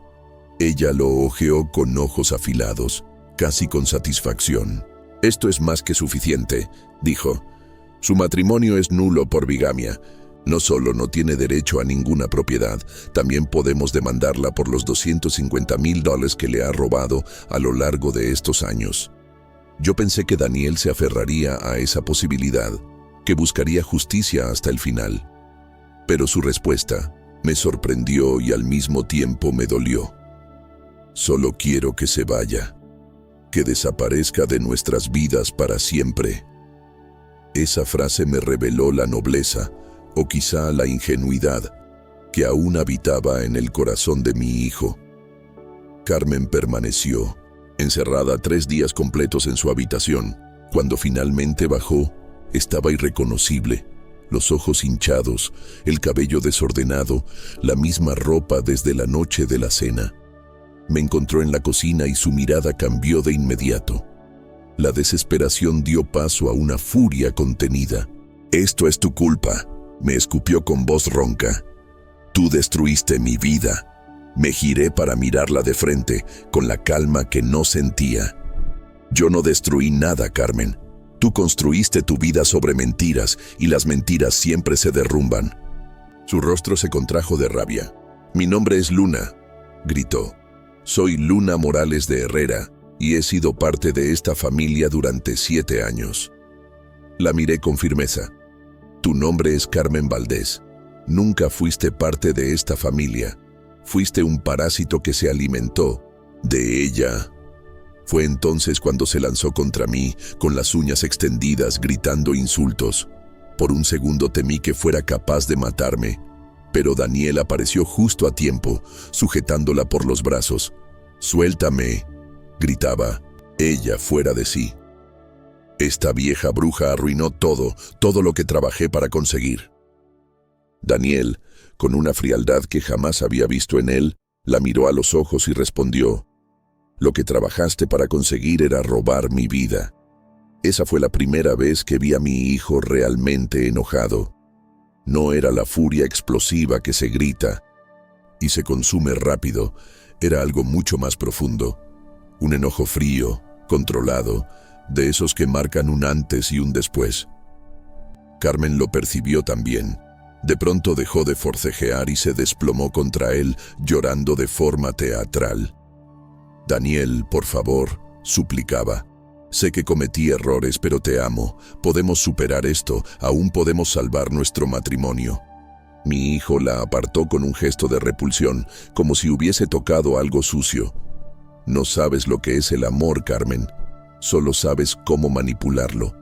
ella lo hojeó con ojos afilados, casi con satisfacción. «Esto es más que suficiente», dijo. «Su matrimonio es nulo por bigamia. No solo no tiene derecho a ninguna propiedad, también podemos demandarla por los $250,000 que le ha robado a lo largo de estos años». Yo pensé que Daniel se aferraría a esa posibilidad, que buscaría justicia hasta el final. Pero su respuesta me sorprendió y al mismo tiempo me dolió. «Solo quiero que se vaya, que desaparezca de nuestras vidas para siempre». Esa frase me reveló la nobleza, o quizá la ingenuidad, que aún habitaba en el corazón de mi hijo. Carmen permaneció, encerrada 3 días completos en su habitación. Cuando finalmente bajó, estaba irreconocible. Los ojos hinchados, el cabello desordenado, la misma ropa desde la noche de la cena. Me encontró en la cocina y su mirada cambió de inmediato. La desesperación dio paso a una furia contenida. «Esto es tu culpa», me escupió con voz ronca. «Tú destruiste mi vida». Me giré para mirarla de frente, con la calma que no sentía. «Yo no destruí nada, Carmen. Tú construiste tu vida sobre mentiras, y las mentiras siempre se derrumban». Su rostro se contrajo de rabia. «Mi nombre es Luna», gritó. «Soy Luna Morales de Herrera, y he sido parte de esta familia durante 7 años». La miré con firmeza. «Tu nombre es Carmen Valdés. Nunca fuiste parte de esta familia. Fuiste un parásito que se alimentó de ella». Fue entonces cuando se lanzó contra mí, con las uñas extendidas, gritando insultos. Por un segundo temí que fuera capaz de matarme, pero Daniel apareció justo a tiempo, sujetándola por los brazos. «Suéltame», gritaba, ella fuera de sí. «Esta vieja bruja arruinó todo lo que trabajé para conseguir». Daniel, con una frialdad que jamás había visto en él, la miró a los ojos y respondió: «Lo que trabajaste para conseguir era robar mi vida». Esa fue la primera vez que vi a mi hijo realmente enojado. No era la furia explosiva que se grita y se consume rápido, era algo mucho más profundo. Un enojo frío, controlado, de esos que marcan un antes y un después. Carmen lo percibió también. De pronto dejó de forcejear y se desplomó contra él, llorando de forma teatral. «Daniel, por favor», suplicaba. Sé que cometí errores, pero te amo. Podemos superar esto, aún podemos salvar nuestro matrimonio. Mi hijo la apartó con un gesto de repulsión, como si hubiese tocado algo sucio. No sabes lo que es el amor, Carmen. Solo sabes cómo manipularlo.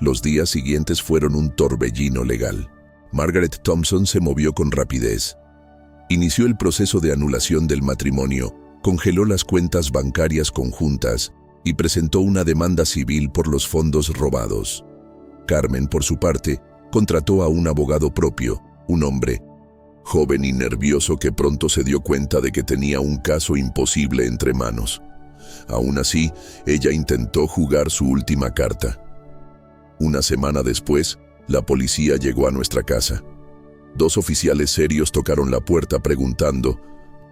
Los días siguientes fueron un torbellino legal. Margaret Thompson se movió con rapidez. Inició el proceso de anulación del matrimonio, congeló las cuentas bancarias conjuntas y presentó una demanda civil por los fondos robados. Carmen, por su parte, contrató a un abogado propio, un hombre joven y nervioso que pronto se dio cuenta de que tenía un caso imposible entre manos. Aún así, ella intentó jugar su última carta. Una semana después, la policía llegó a nuestra casa. 2 oficiales serios tocaron la puerta preguntando: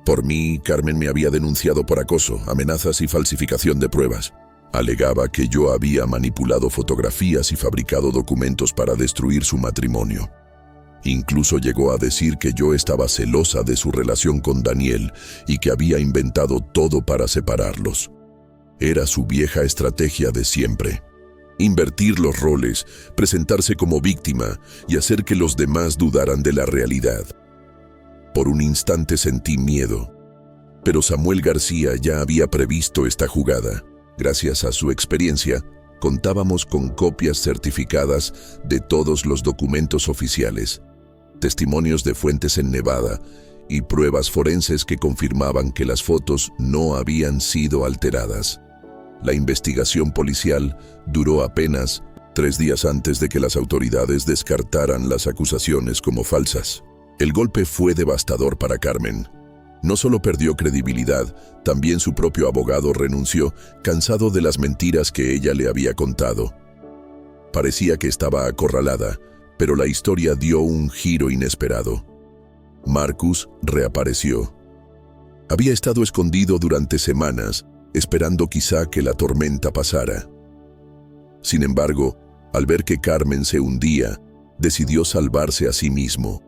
por mí, Carmen me había denunciado por acoso, amenazas y falsificación de pruebas. Alegaba que yo había manipulado fotografías y fabricado documentos para destruir su matrimonio. Incluso llegó a decir que yo estaba celosa de su relación con Daniel y que había inventado todo para separarlos. Era su vieja estrategia de siempre. Invertir los roles, presentarse como víctima y hacer que los demás dudaran de la realidad. Por un instante sentí miedo, pero Samuel García ya había previsto esta jugada. Gracias a su experiencia, contábamos con copias certificadas de todos los documentos oficiales, testimonios de fuentes en Nevada y pruebas forenses que confirmaban que las fotos no habían sido alteradas. La investigación policial duró apenas 3 días antes de que las autoridades descartaran las acusaciones como falsas. El golpe fue devastador para Carmen. No solo perdió credibilidad, también su propio abogado renunció, cansado de las mentiras que ella le había contado. Parecía que estaba acorralada, pero la historia dio un giro inesperado. Marcus reapareció. Había estado escondido durante semanas, esperando quizá que la tormenta pasara. Sin embargo, al ver que Carmen se hundía, decidió salvarse a sí mismo.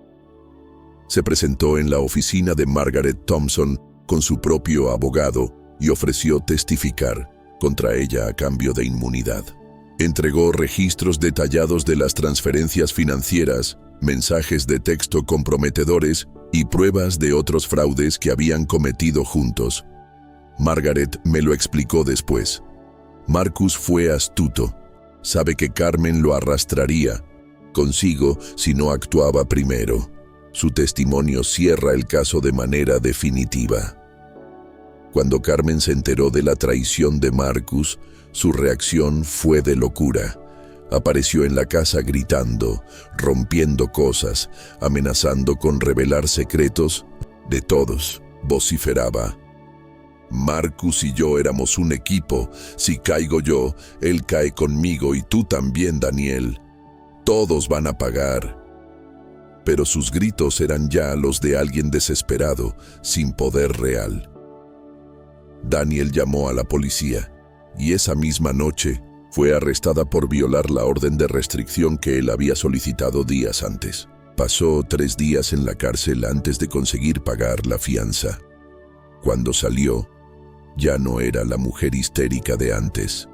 Se presentó en la oficina de Margaret Thompson con su propio abogado y ofreció testificar contra ella a cambio de inmunidad. Entregó registros detallados de las transferencias financieras, mensajes de texto comprometedores y pruebas de otros fraudes que habían cometido juntos. Margaret me lo explicó después. Marcus fue astuto. Sabe que Carmen lo arrastraría consigo si no actuaba primero. Su testimonio cierra el caso de manera definitiva. Cuando Carmen se enteró de la traición de Marcus, su reacción fue de locura. Apareció en la casa gritando, rompiendo cosas, amenazando con revelar secretos de todos. Vociferaba: Marcus y yo éramos un equipo. Si caigo yo, él cae conmigo y tú también, Daniel. Todos van a pagar. Pero sus gritos eran ya los de alguien desesperado, sin poder real. Daniel llamó a la policía, y esa misma noche fue arrestada por violar la orden de restricción que él había solicitado días antes. Pasó 3 días en la cárcel antes de conseguir pagar la fianza. Cuando salió, ya no era la mujer histérica de antes.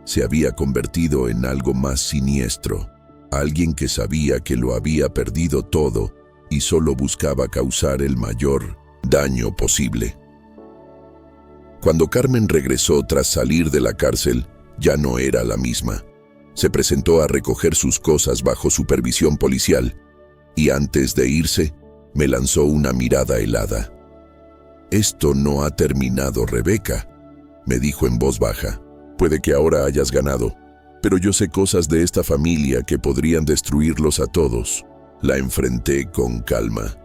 Se había convertido en algo más siniestro. Alguien que sabía que lo había perdido todo y solo buscaba causar el mayor daño posible. Cuando Carmen regresó tras salir de la cárcel, ya no era la misma. Se presentó a recoger sus cosas bajo supervisión policial y antes de irse, me lanzó una mirada helada. «Esto no ha terminado, Rebeca», me dijo en voz baja. «Puede que ahora hayas ganado, pero yo sé cosas de esta familia que podrían destruirlos a todos». La enfrenté con calma.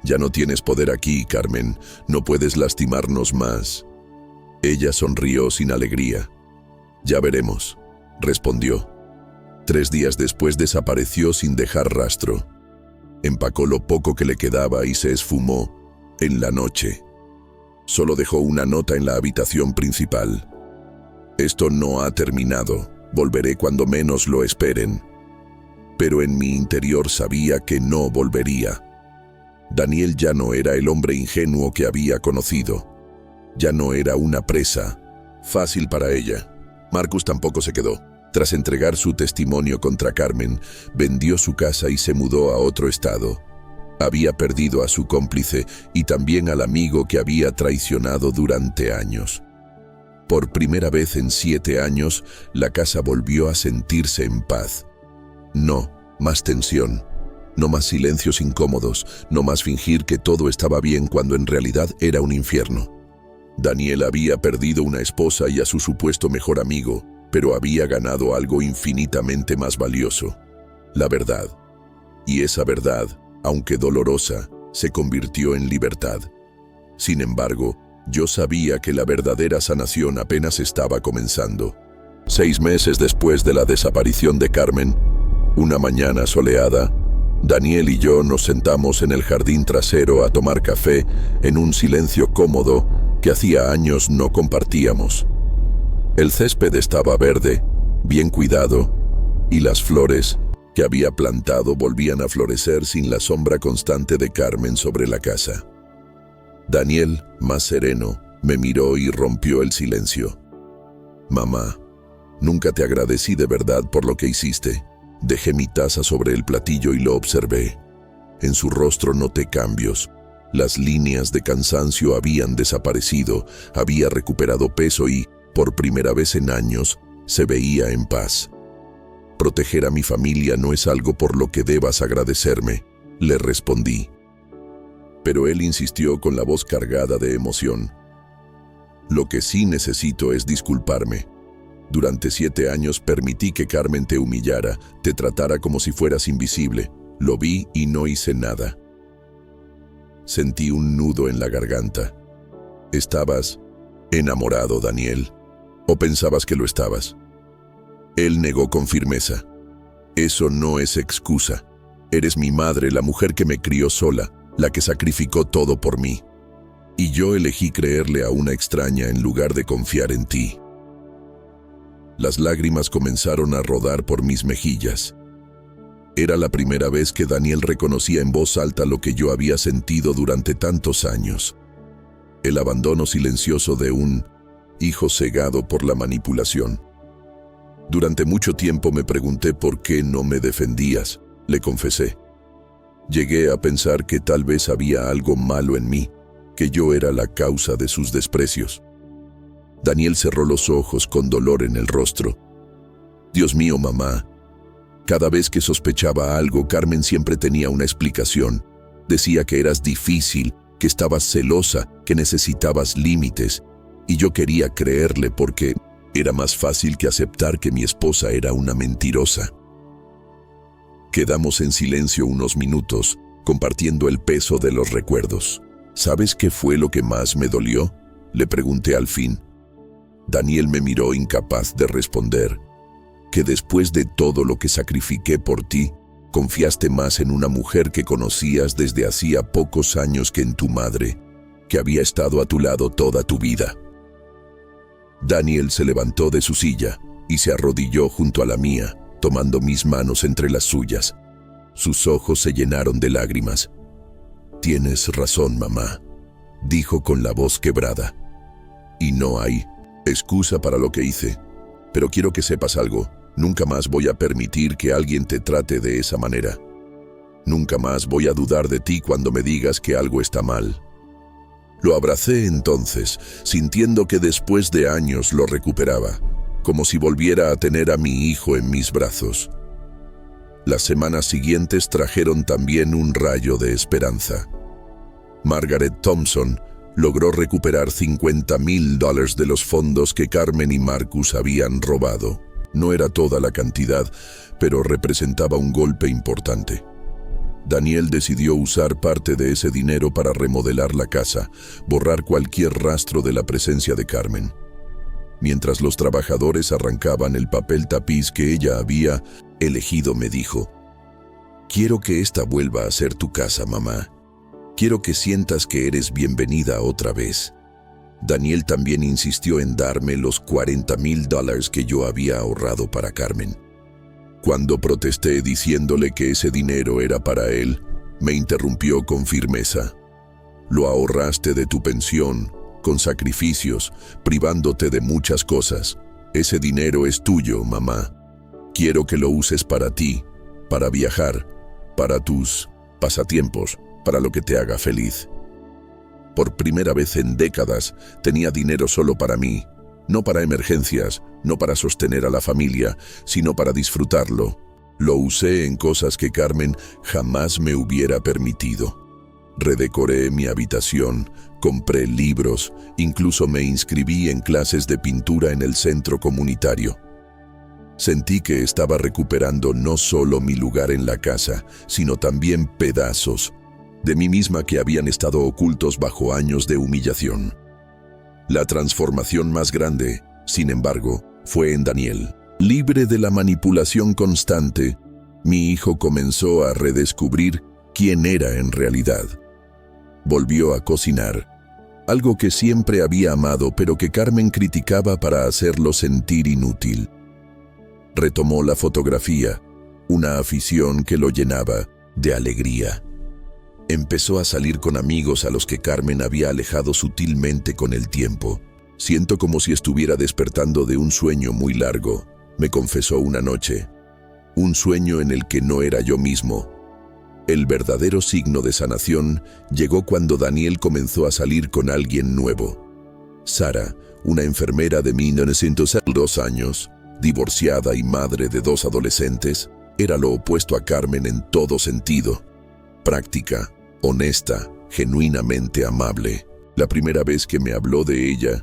«Ya no tienes poder aquí, Carmen. No puedes lastimarnos más». Ella sonrió sin alegría. «Ya veremos», respondió. 3 días después desapareció sin dejar rastro. Empacó lo poco que le quedaba y se esfumó en la noche. Solo dejó una nota en la habitación principal. «Esto no ha terminado. Volveré cuando menos lo esperen». Pero en mi interior sabía que no volvería. Daniel ya no era el hombre ingenuo que había conocido. Ya no era una presa fácil para ella. Marcus tampoco se quedó. Tras entregar su testimonio contra Carmen, vendió su casa y se mudó a otro estado. Había perdido a su cómplice y también al amigo que había traicionado durante años. Por primera vez en 7 años, la casa volvió a sentirse en paz. No más tensión, no más silencios incómodos, no más fingir que todo estaba bien cuando en realidad era un infierno. Daniel había perdido una esposa y a su supuesto mejor amigo, pero había ganado algo infinitamente más valioso: la verdad. Y esa verdad, aunque dolorosa, se convirtió en libertad. Sin embargo, yo sabía que la verdadera sanación apenas estaba comenzando. 6 meses después de la desaparición de Carmen, una mañana soleada, Daniel y yo nos sentamos en el jardín trasero a tomar café en un silencio cómodo que hacía años no compartíamos. El césped estaba verde, bien cuidado, y las flores que había plantado volvían a florecer sin la sombra constante de Carmen sobre la casa. Daniel, más sereno, me miró y rompió el silencio. «Mamá, nunca te agradecí de verdad por lo que hiciste». Dejé mi taza sobre el platillo y lo observé. En su rostro noté cambios. Las líneas de cansancio habían desaparecido, había recuperado peso y, por primera vez en años, se veía en paz. «Proteger a mi familia no es algo por lo que debas agradecerme», le respondí. Pero él insistió con la voz cargada de emoción. «Lo que sí necesito es disculparme. Durante 7 años permití que Carmen te humillara, te tratara como si fueras invisible. Lo vi y no hice nada». Sentí un nudo en la garganta. «¿Estabas enamorado, Daniel? ¿O pensabas que lo estabas?». Él negó con firmeza. «Eso no es excusa. Eres mi madre, la mujer que me crió sola, la que sacrificó todo por mí. Y yo elegí creerle a una extraña en lugar de confiar en ti». Las lágrimas comenzaron a rodar por mis mejillas. Era la primera vez que Daniel reconocía en voz alta lo que yo había sentido durante tantos años: el abandono silencioso de un hijo cegado por la manipulación. «Durante mucho tiempo me pregunté por qué no me defendías», le confesé. «Llegué a pensar que tal vez había algo malo en mí, que yo era la causa de sus desprecios». Daniel cerró los ojos con dolor en el rostro. «Dios mío, mamá. Cada vez que sospechaba algo, Carmen siempre tenía una explicación. Decía que eras difícil, que estabas celosa, que necesitabas límites. Y yo quería creerle porque era más fácil que aceptar que mi esposa era una mentirosa». Quedamos en silencio unos minutos, compartiendo el peso de los recuerdos. «¿Sabes qué fue lo que más me dolió?», le pregunté al fin. Daniel me miró incapaz de responder. «Que después de todo lo que sacrifiqué por ti, confiaste más en una mujer que conocías desde hacía pocos años que en tu madre, que había estado a tu lado toda tu vida». Daniel se levantó de su silla y se arrodilló junto a la mía, tomando mis manos entre las suyas. Sus ojos se llenaron de lágrimas. «Tienes razón, mamá», dijo con la voz quebrada. «Y no hay excusa para lo que hice. Pero quiero que sepas algo. Nunca más voy a permitir que alguien te trate de esa manera. Nunca más voy a dudar de ti cuando me digas que algo está mal». Lo abracé entonces, sintiendo que después de años lo recuperaba, como si volviera a tener a mi hijo en mis brazos. Las semanas siguientes trajeron también un rayo de esperanza. Margaret Thompson logró recuperar $50,000 de los fondos que Carmen y Marcus habían robado. No era toda la cantidad, pero representaba un golpe importante. Daniel decidió usar parte de ese dinero para remodelar la casa, borrar cualquier rastro de la presencia de Carmen. Mientras los trabajadores arrancaban el papel tapiz que ella había elegido, me dijo: «Quiero que esta vuelva a ser tu casa, mamá. Quiero que sientas que eres bienvenida otra vez». Daniel también insistió en darme los $40,000 que yo había ahorrado para Carmen. Cuando protesté diciéndole que ese dinero era para él, me interrumpió con firmeza. «Lo ahorraste de tu pensión, con sacrificios, privándote de muchas cosas. Ese dinero es tuyo, mamá. Quiero que lo uses para ti, para viajar, para tus pasatiempos, para lo que te haga feliz. Por primera vez en décadas tenía dinero solo para mí, no para emergencias, no para sostener a la familia, sino para disfrutarlo. Lo usé en cosas que Carmen jamás me hubiera permitido. Redecoré mi habitación, compré libros, incluso me inscribí en clases de pintura en el centro comunitario. Sentí que estaba recuperando no solo mi lugar en la casa, sino también pedazos de mí misma que habían estado ocultos bajo años de humillación. La transformación más grande, sin embargo, fue en Daniel. Libre de la manipulación constante, mi hijo comenzó a redescubrir quién era en realidad. Volvió a cocinar, algo que siempre había amado pero que Carmen criticaba para hacerlo sentir inútil. Retomó la fotografía, una afición que lo llenaba de alegría. Empezó a salir con amigos a los que Carmen había alejado sutilmente con el tiempo. Siento como si estuviera despertando de un sueño muy largo, me confesó una noche. Un sueño en el que no era yo mismo. El verdadero signo de sanación llegó cuando Daniel comenzó a salir con alguien nuevo. Sara, una enfermera de 1902 años, divorciada y madre de 2 adolescentes, era lo opuesto a Carmen en todo sentido. Práctica, honesta, genuinamente amable. La primera vez que me habló de ella,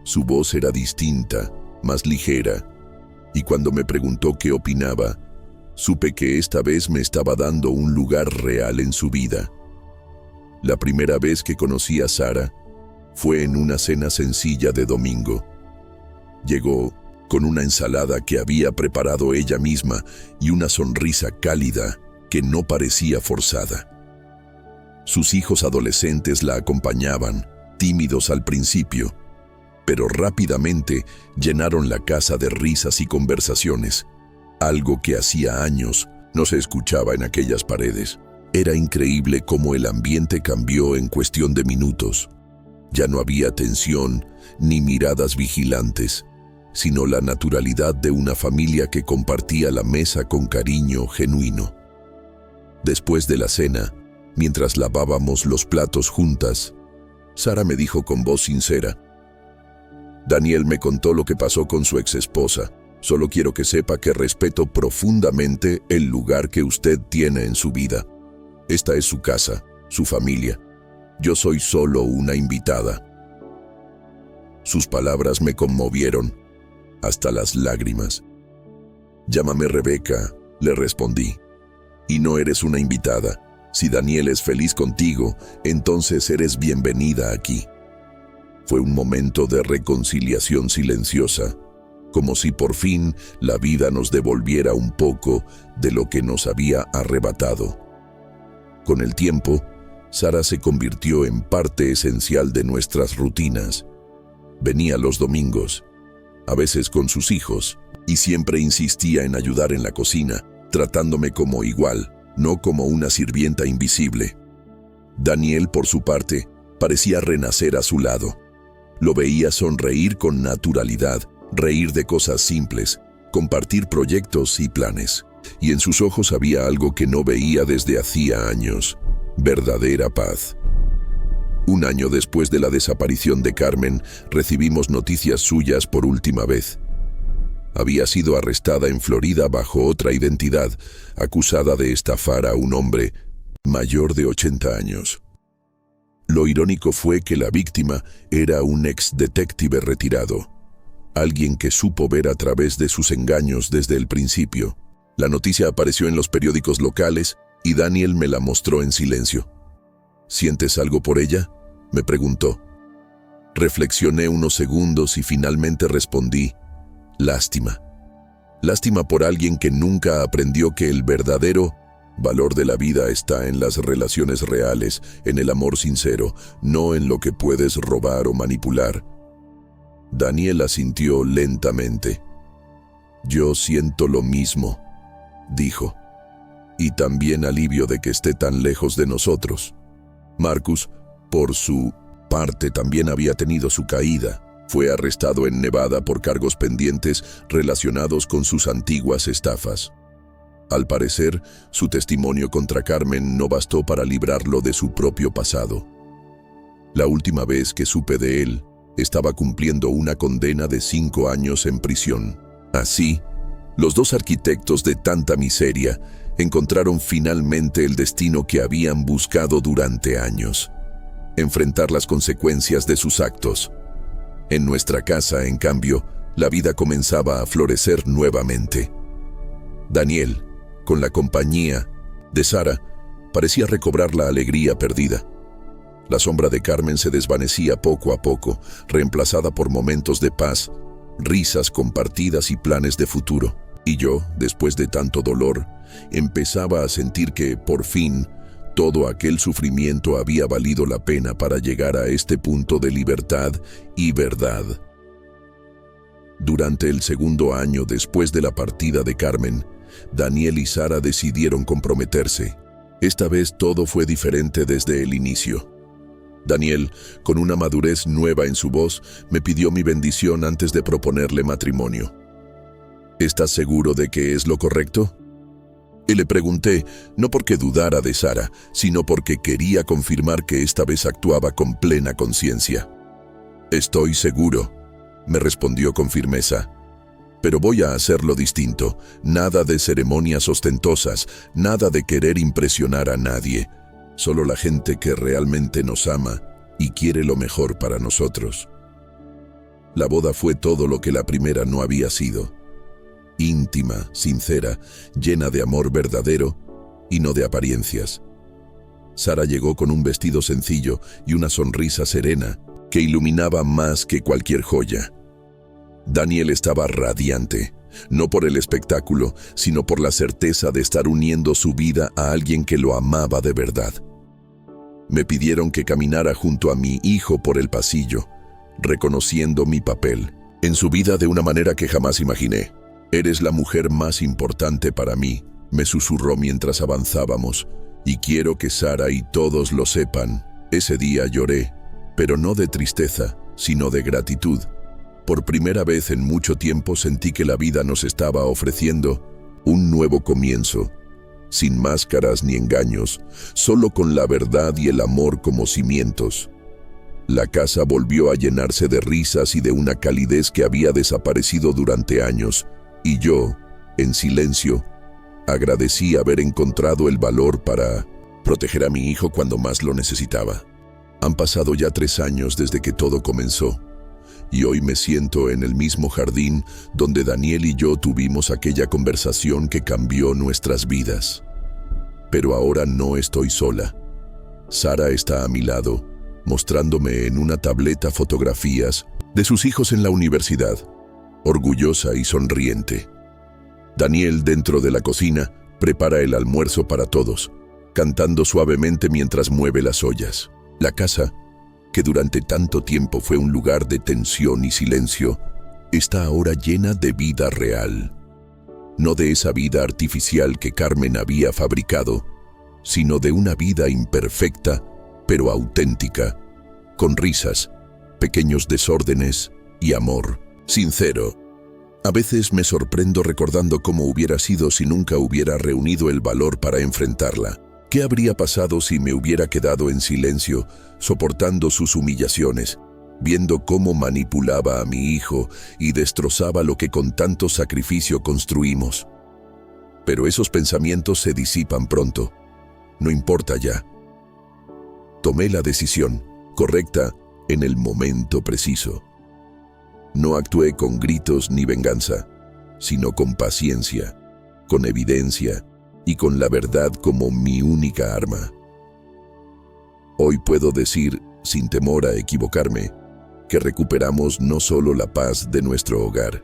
su voz era distinta, más ligera, y cuando me preguntó qué opinaba, supe que esta vez me estaba dando un lugar real en su vida. La primera vez que conocí a Sara fue en una cena sencilla de domingo. Llegó con una ensalada que había preparado ella misma y una sonrisa cálida que no parecía forzada. Sus hijos adolescentes la acompañaban, tímidos al principio, pero rápidamente llenaron la casa de risas y conversaciones, algo que hacía años no se escuchaba en aquellas paredes. Era increíble cómo el ambiente cambió en cuestión de minutos. Ya no había tensión ni miradas vigilantes, sino la naturalidad de una familia que compartía la mesa con cariño genuino. Después de la cena, mientras lavábamos los platos juntas, Sara me dijo con voz sincera: Daniel me contó lo que pasó con su exesposa. Solo quiero que sepa que respeto profundamente el lugar que usted tiene en su vida. Esta es su casa, su familia. Yo soy solo una invitada. Sus palabras me conmovieron, hasta las lágrimas. Llámame Rebeca, le respondí. Y no eres una invitada. Si Daniel es feliz contigo, entonces eres bienvenida aquí. Fue un momento de reconciliación silenciosa, como si por fin la vida nos devolviera un poco de lo que nos había arrebatado. Con el tiempo, Sara se convirtió en parte esencial de nuestras rutinas. Venía los domingos, a veces con sus hijos, y siempre insistía en ayudar en la cocina, tratándome como igual, no como una sirvienta invisible. Daniel, por su parte, parecía renacer a su lado. Lo veía sonreír con naturalidad, reír de cosas simples, compartir proyectos y planes. Y en sus ojos había algo que no veía desde hacía años: verdadera paz. Un año después de la desaparición de Carmen, recibimos noticias suyas por última vez. Había sido arrestada en Florida bajo otra identidad, acusada de estafar a un hombre mayor de 80 años. Lo irónico fue que la víctima era un ex detective retirado, alguien que supo ver a través de sus engaños desde el principio. La noticia apareció en los periódicos locales y Daniel me la mostró en silencio. ¿Sientes algo por ella?, me preguntó. Reflexioné unos segundos y finalmente respondí: lástima. Lástima por alguien que nunca aprendió que el verdadero valor de la vida está en las relaciones reales, en el amor sincero, no en lo que puedes robar o manipular. Daniel asintió lentamente. Yo siento lo mismo, dijo, y también alivio de que esté tan lejos de nosotros. Marcus, por su parte, también había tenido su caída. Fue arrestado en Nevada por cargos pendientes relacionados con sus antiguas estafas. Al parecer, su testimonio contra Carmen no bastó para librarlo de su propio pasado. La última vez que supe de él, estaba cumpliendo una condena de 5 años en prisión. Así, los dos arquitectos de tanta miseria encontraron finalmente el destino que habían buscado durante años: enfrentar las consecuencias de sus actos. En nuestra casa, en cambio, la vida comenzaba a florecer nuevamente. Daniel, con la compañía de Sara, parecía recobrar la alegría perdida. La sombra de Carmen se desvanecía poco a poco, reemplazada por momentos de paz, risas compartidas y planes de futuro. Y yo, después de tanto dolor, empezaba a sentir que, por fin, todo aquel sufrimiento había valido la pena para llegar a este punto de libertad y verdad. Durante el segundo año después de la partida de Carmen, Daniel y Sara decidieron comprometerse. Esta vez todo fue diferente desde el inicio. Daniel, con una madurez nueva en su voz, me pidió mi bendición antes de proponerle matrimonio. ¿Estás seguro de que es lo correcto? Y le pregunté, no porque dudara de Sara, sino porque quería confirmar que esta vez actuaba con plena conciencia. Estoy seguro, me respondió con firmeza. Pero voy a hacerlo distinto, nada de ceremonias ostentosas, nada de querer impresionar a nadie, solo la gente que realmente nos ama y quiere lo mejor para nosotros. La boda fue todo lo que la primera no había sido. Íntima, sincera, llena de amor verdadero y no de apariencias. Sara llegó con un vestido sencillo y una sonrisa serena que iluminaba más que cualquier joya. Daniel estaba radiante, no por el espectáculo, sino por la certeza de estar uniendo su vida a alguien que lo amaba de verdad. Me pidieron que caminara junto a mi hijo por el pasillo, reconociendo mi papel en su vida de una manera que jamás imaginé. «Eres la mujer más importante para mí», me susurró mientras avanzábamos, «y quiero que Sara y todos lo sepan». Ese día lloré, pero no de tristeza, sino de gratitud. Por primera vez en mucho tiempo sentí que la vida nos estaba ofreciendo un nuevo comienzo, sin máscaras ni engaños, solo con la verdad y el amor como cimientos. La casa volvió a llenarse de risas y de una calidez que había desaparecido durante años, y yo, en silencio, agradecí haber encontrado el valor para proteger a mi hijo cuando más lo necesitaba. Han pasado ya 3 años desde que todo comenzó, y hoy me siento en el mismo jardín donde Daniel y yo tuvimos aquella conversación que cambió nuestras vidas. Pero ahora no estoy sola. Sara está a mi lado, mostrándome en una tableta fotografías de sus hijos en la universidad, orgullosa y sonriente. Daniel, dentro de la cocina, prepara el almuerzo para todos, cantando suavemente mientras mueve las ollas. La casa, que durante tanto tiempo fue un lugar de tensión y silencio, está ahora llena de vida real. No de esa vida artificial que Carmen había fabricado, sino de una vida imperfecta, pero auténtica, con risas, pequeños desórdenes y amor sincero. A veces me sorprendo recordando cómo hubiera sido si nunca hubiera reunido el valor para enfrentarla. ¿Qué habría pasado si me hubiera quedado en silencio, soportando sus humillaciones, viendo cómo manipulaba a mi hijo y destrozaba lo que con tanto sacrificio construimos? Pero esos pensamientos se disipan pronto. No importa ya. Tomé la decisión correcta en el momento preciso. No actué con gritos ni venganza, sino con paciencia, con evidencia y con la verdad como mi única arma. Hoy puedo decir, sin temor a equivocarme, que recuperamos no solo la paz de nuestro hogar,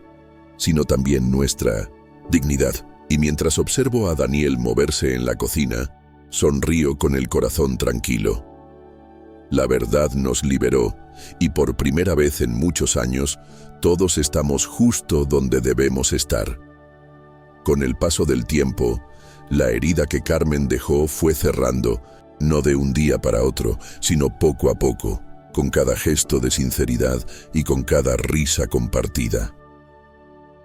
sino también nuestra dignidad. Y mientras observo a Daniel moverse en la cocina, sonrío con el corazón tranquilo. La verdad nos liberó, y por primera vez en muchos años, todos estamos justo donde debemos estar. Con el paso del tiempo, la herida que Carmen dejó fue cerrando, no de un día para otro, sino poco a poco, con cada gesto de sinceridad y con cada risa compartida.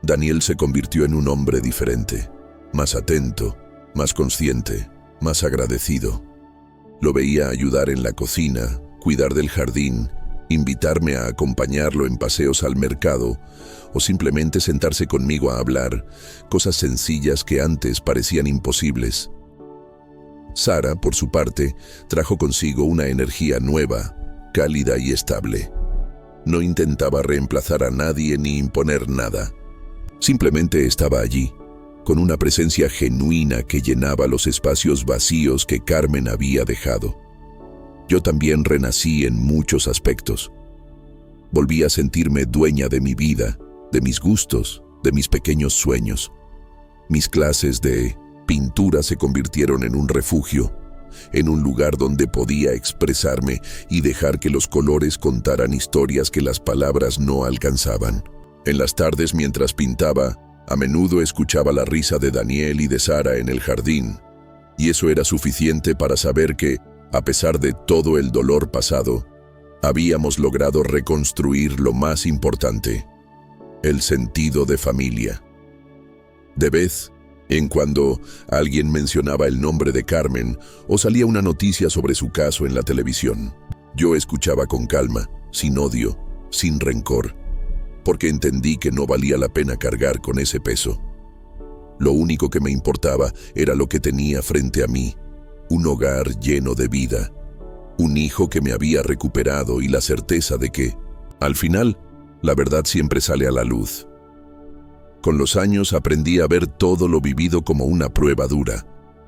Daniel se convirtió en un hombre diferente, más atento, más consciente, más agradecido. Lo veía ayudar en la cocina, cuidar del jardín, invitarme a acompañarlo en paseos al mercado o simplemente sentarse conmigo a hablar, cosas sencillas que antes parecían imposibles. Sara, por su parte, trajo consigo una energía nueva, cálida y estable. No intentaba reemplazar a nadie ni imponer nada. Simplemente estaba allí, con una presencia genuina que llenaba los espacios vacíos que Carmen había dejado. Yo también renací en muchos aspectos. Volví a sentirme dueña de mi vida, de mis gustos, de mis pequeños sueños. Mis clases de pintura se convirtieron en un refugio, en un lugar donde podía expresarme y dejar que los colores contaran historias que las palabras no alcanzaban. En las tardes, mientras pintaba, a menudo escuchaba la risa de Daniel y de Sara en el jardín, y eso era suficiente para saber que, a pesar de todo el dolor pasado, habíamos logrado reconstruir lo más importante: el sentido de familia. De vez en cuando alguien mencionaba el nombre de Carmen o salía una noticia sobre su caso en la televisión. Yo escuchaba con calma, sin odio, sin rencor, porque entendí que no valía la pena cargar con ese peso. Lo único que me importaba era lo que tenía frente a mí: un hogar lleno de vida, un hijo que me había recuperado y la certeza de que, al final, la verdad siempre sale a la luz. Con los años aprendí a ver todo lo vivido como una prueba dura,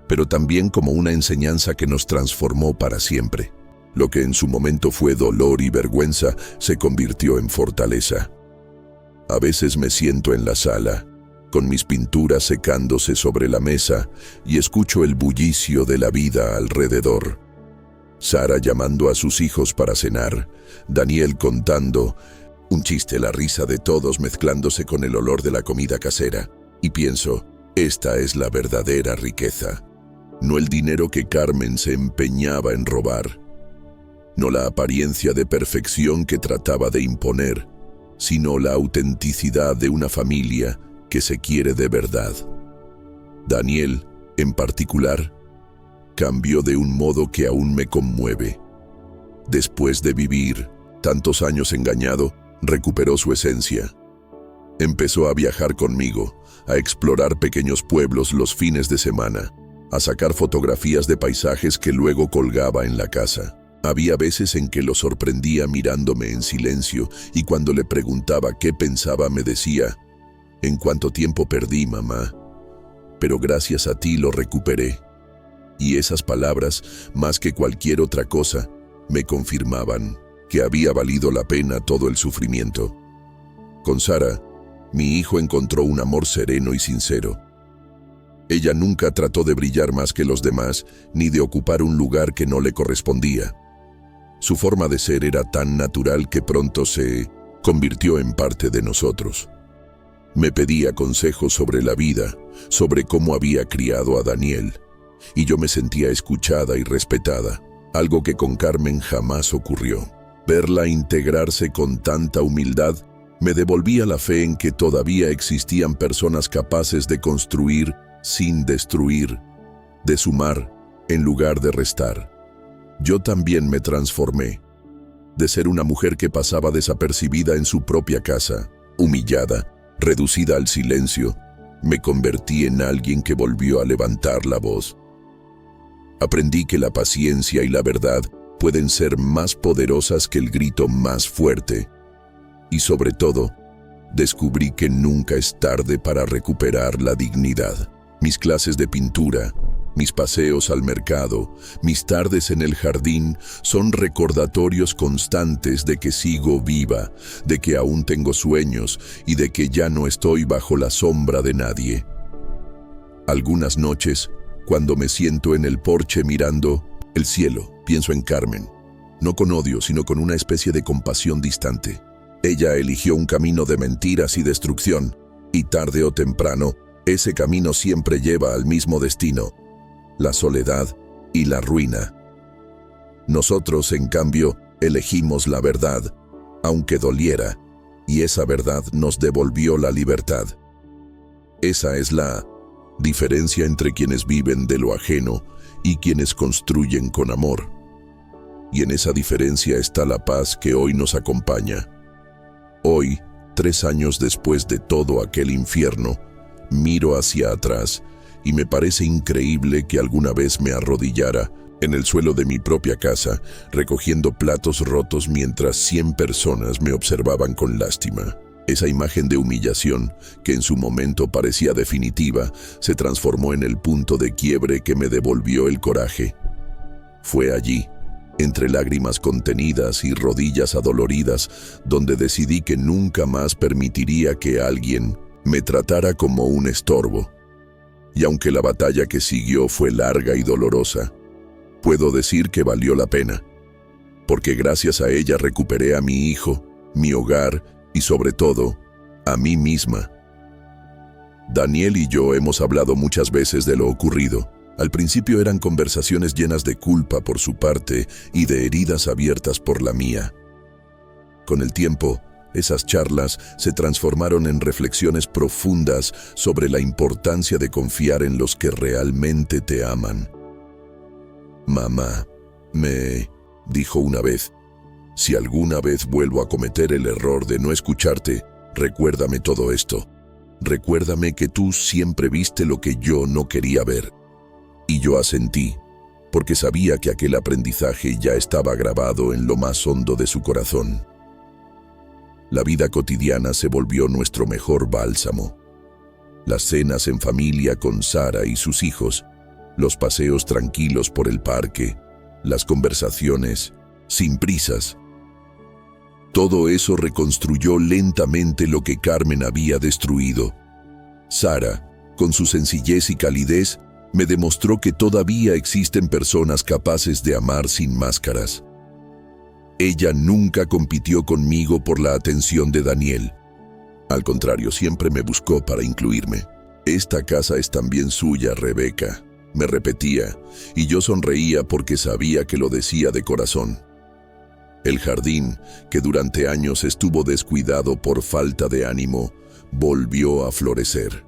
pero también como una enseñanza que nos transformó para siempre. Lo que en su momento fue dolor y vergüenza se convirtió en fortaleza. A veces me siento en la sala, con mis pinturas secándose sobre la mesa, y escucho el bullicio de la vida alrededor. Sara llamando a sus hijos para cenar, Daniel contando un chiste, la risa de todos mezclándose con el olor de la comida casera, y pienso, esta es la verdadera riqueza. No el dinero que Carmen se empeñaba en robar, no la apariencia de perfección que trataba de imponer, sino la autenticidad de una familia que se quiere de verdad. Daniel, en particular, cambió de un modo que aún me conmueve. Después de vivir tantos años engañado, recuperó su esencia. Empezó a viajar conmigo, a explorar pequeños pueblos los fines de semana, a sacar fotografías de paisajes que luego colgaba en la casa. Había veces en que lo sorprendía mirándome en silencio, y cuando le preguntaba qué pensaba me decía: «¿En cuánto tiempo perdí, mamá? Pero gracias a ti lo recuperé». Y esas palabras, más que cualquier otra cosa, me confirmaban que había valido la pena todo el sufrimiento. Con Sara, mi hijo encontró un amor sereno y sincero. Ella nunca trató de brillar más que los demás, ni de ocupar un lugar que no le correspondía. Su forma de ser era tan natural que pronto se convirtió en parte de nosotros. Me pedía consejos sobre la vida, sobre cómo había criado a Daniel, y yo me sentía escuchada y respetada, algo que con Carmen jamás ocurrió. Verla integrarse con tanta humildad me devolvía la fe en que todavía existían personas capaces de construir sin destruir, de sumar en lugar de restar. Yo también me transformé. De ser una mujer que pasaba desapercibida en su propia casa, humillada, reducida al silencio, me convertí en alguien que volvió a levantar la voz. Aprendí que la paciencia y la verdad pueden ser más poderosas que el grito más fuerte. Y sobre todo, descubrí que nunca es tarde para recuperar la dignidad. Mis clases de pintura, mis paseos al mercado, mis tardes en el jardín son recordatorios constantes de que sigo viva, de que aún tengo sueños y de que ya no estoy bajo la sombra de nadie. Algunas noches, cuando me siento en el porche mirando el cielo, pienso en Carmen, no con odio, sino con una especie de compasión distante. Ella eligió un camino de mentiras y destrucción, y tarde o temprano, ese camino siempre lleva al mismo destino: la soledad y la ruina. Nosotros, en cambio, Elegimos la verdad, aunque doliera, y esa verdad nos devolvió la libertad. Esa es la diferencia entre quienes viven de lo ajeno y quienes construyen con amor. Y en esa diferencia está la paz que hoy nos acompaña. Hoy, 3 años después de todo aquel infierno, miro hacia atrás y me parece increíble que alguna vez me arrodillara en el suelo de mi propia casa, recogiendo platos rotos mientras 100 personas me observaban con lástima. Esa imagen de humillación, que en su momento parecía definitiva, se transformó en el punto de quiebre que me devolvió el coraje. Fue allí, entre lágrimas contenidas y rodillas adoloridas, donde decidí que nunca más permitiría que alguien me tratara como un estorbo. Y aunque la batalla que siguió fue larga y dolorosa, puedo decir que valió la pena, porque gracias a ella recuperé a mi hijo, mi hogar y sobre todo, a mí misma. Daniel y yo hemos hablado muchas veces de lo ocurrido. Al principio eran conversaciones llenas de culpa por su parte y de heridas abiertas por la mía. Con el tiempo, esas charlas se transformaron en reflexiones profundas sobre la importancia de confiar en los que realmente te aman. Mamá, me dijo una vez, si alguna vez vuelvo a cometer el error de no escucharte, recuérdame todo esto. Recuérdame que tú siempre viste lo que yo no quería ver. Y yo asentí, porque sabía que aquel aprendizaje ya estaba grabado en lo más hondo de su corazón. La vida cotidiana se volvió nuestro mejor bálsamo. Las cenas en familia con Sara y sus hijos, los paseos tranquilos por el parque, las conversaciones sin prisas. Todo eso reconstruyó lentamente lo que Carmen había destruido. Sara, con su sencillez y calidez, me demostró que todavía existen personas capaces de amar sin máscaras. Ella nunca compitió conmigo por la atención de Daniel. Al contrario, siempre me buscó para incluirme. Esta casa es también suya, Rebeca, me repetía, y yo sonreía porque sabía que lo decía de corazón. El jardín, que durante años estuvo descuidado por falta de ánimo, volvió a florecer.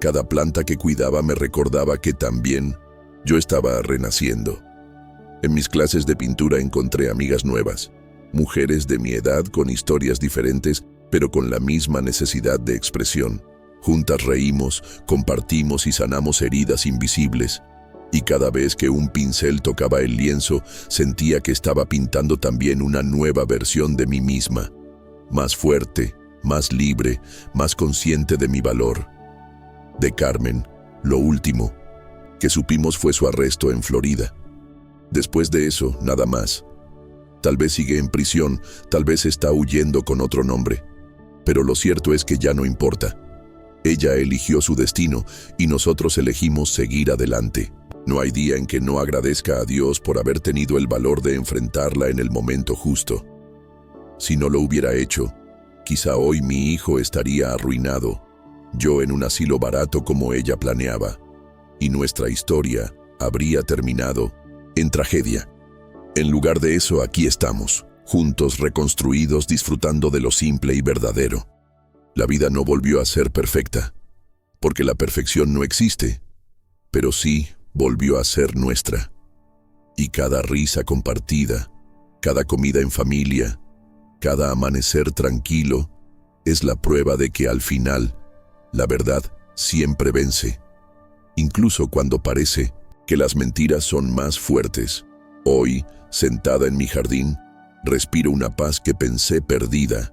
Cada planta que cuidaba me recordaba que también yo estaba renaciendo. En mis clases de pintura encontré amigas nuevas, mujeres de mi edad con historias diferentes, pero con la misma necesidad de expresión. Juntas reímos, compartimos y sanamos heridas invisibles. Y cada vez que un pincel tocaba el lienzo, sentía que estaba pintando también una nueva versión de mí misma. Más fuerte, más libre, más consciente de mi valor. De Carmen, lo último que supimos fue su arresto en Florida. Después de eso, nada más. Tal vez sigue en prisión, tal vez está huyendo con otro nombre. Pero lo cierto es que ya no importa. Ella eligió su destino y nosotros elegimos seguir adelante. No hay día en que no agradezca a Dios por haber tenido el valor de enfrentarla en el momento justo. Si no lo hubiera hecho, quizá hoy mi hijo estaría arruinado, yo en un asilo barato como ella planeaba, y nuestra historia habría terminado en tragedia. En lugar de eso, aquí estamos, juntos, reconstruidos, disfrutando de lo simple y verdadero. La vida no volvió a ser perfecta, porque la perfección no existe, pero sí volvió a ser nuestra. Y cada risa compartida, cada comida en familia, cada amanecer tranquilo, es la prueba de que al final, la verdad siempre vence, incluso cuando parece que las mentiras son más fuertes. Hoy, sentada en mi jardín, respiro una paz que pensé perdida.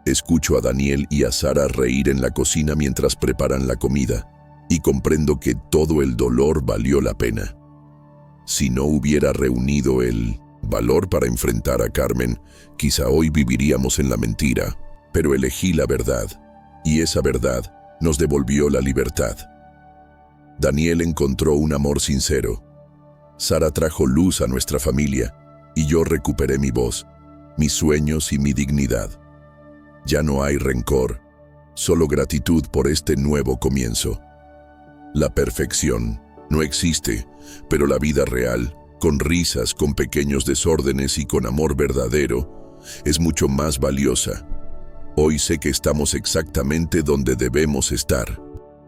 Escucho a Daniel y a Sara reír en la cocina mientras preparan la comida, y comprendo que todo el dolor valió la pena. Si no hubiera reunido el valor para enfrentar a Carmen, quizá hoy viviríamos en la mentira, pero elegí la verdad, y esa verdad nos devolvió la libertad. Daniel encontró un amor sincero. Sara trajo luz a nuestra familia, y yo recuperé mi voz, mis sueños y mi dignidad. Ya no hay rencor, solo gratitud por este nuevo comienzo. La perfección no existe, pero la vida real con risas, con pequeños desórdenes y con amor verdadero, es mucho más valiosa. Hoy sé que estamos exactamente donde debemos estar.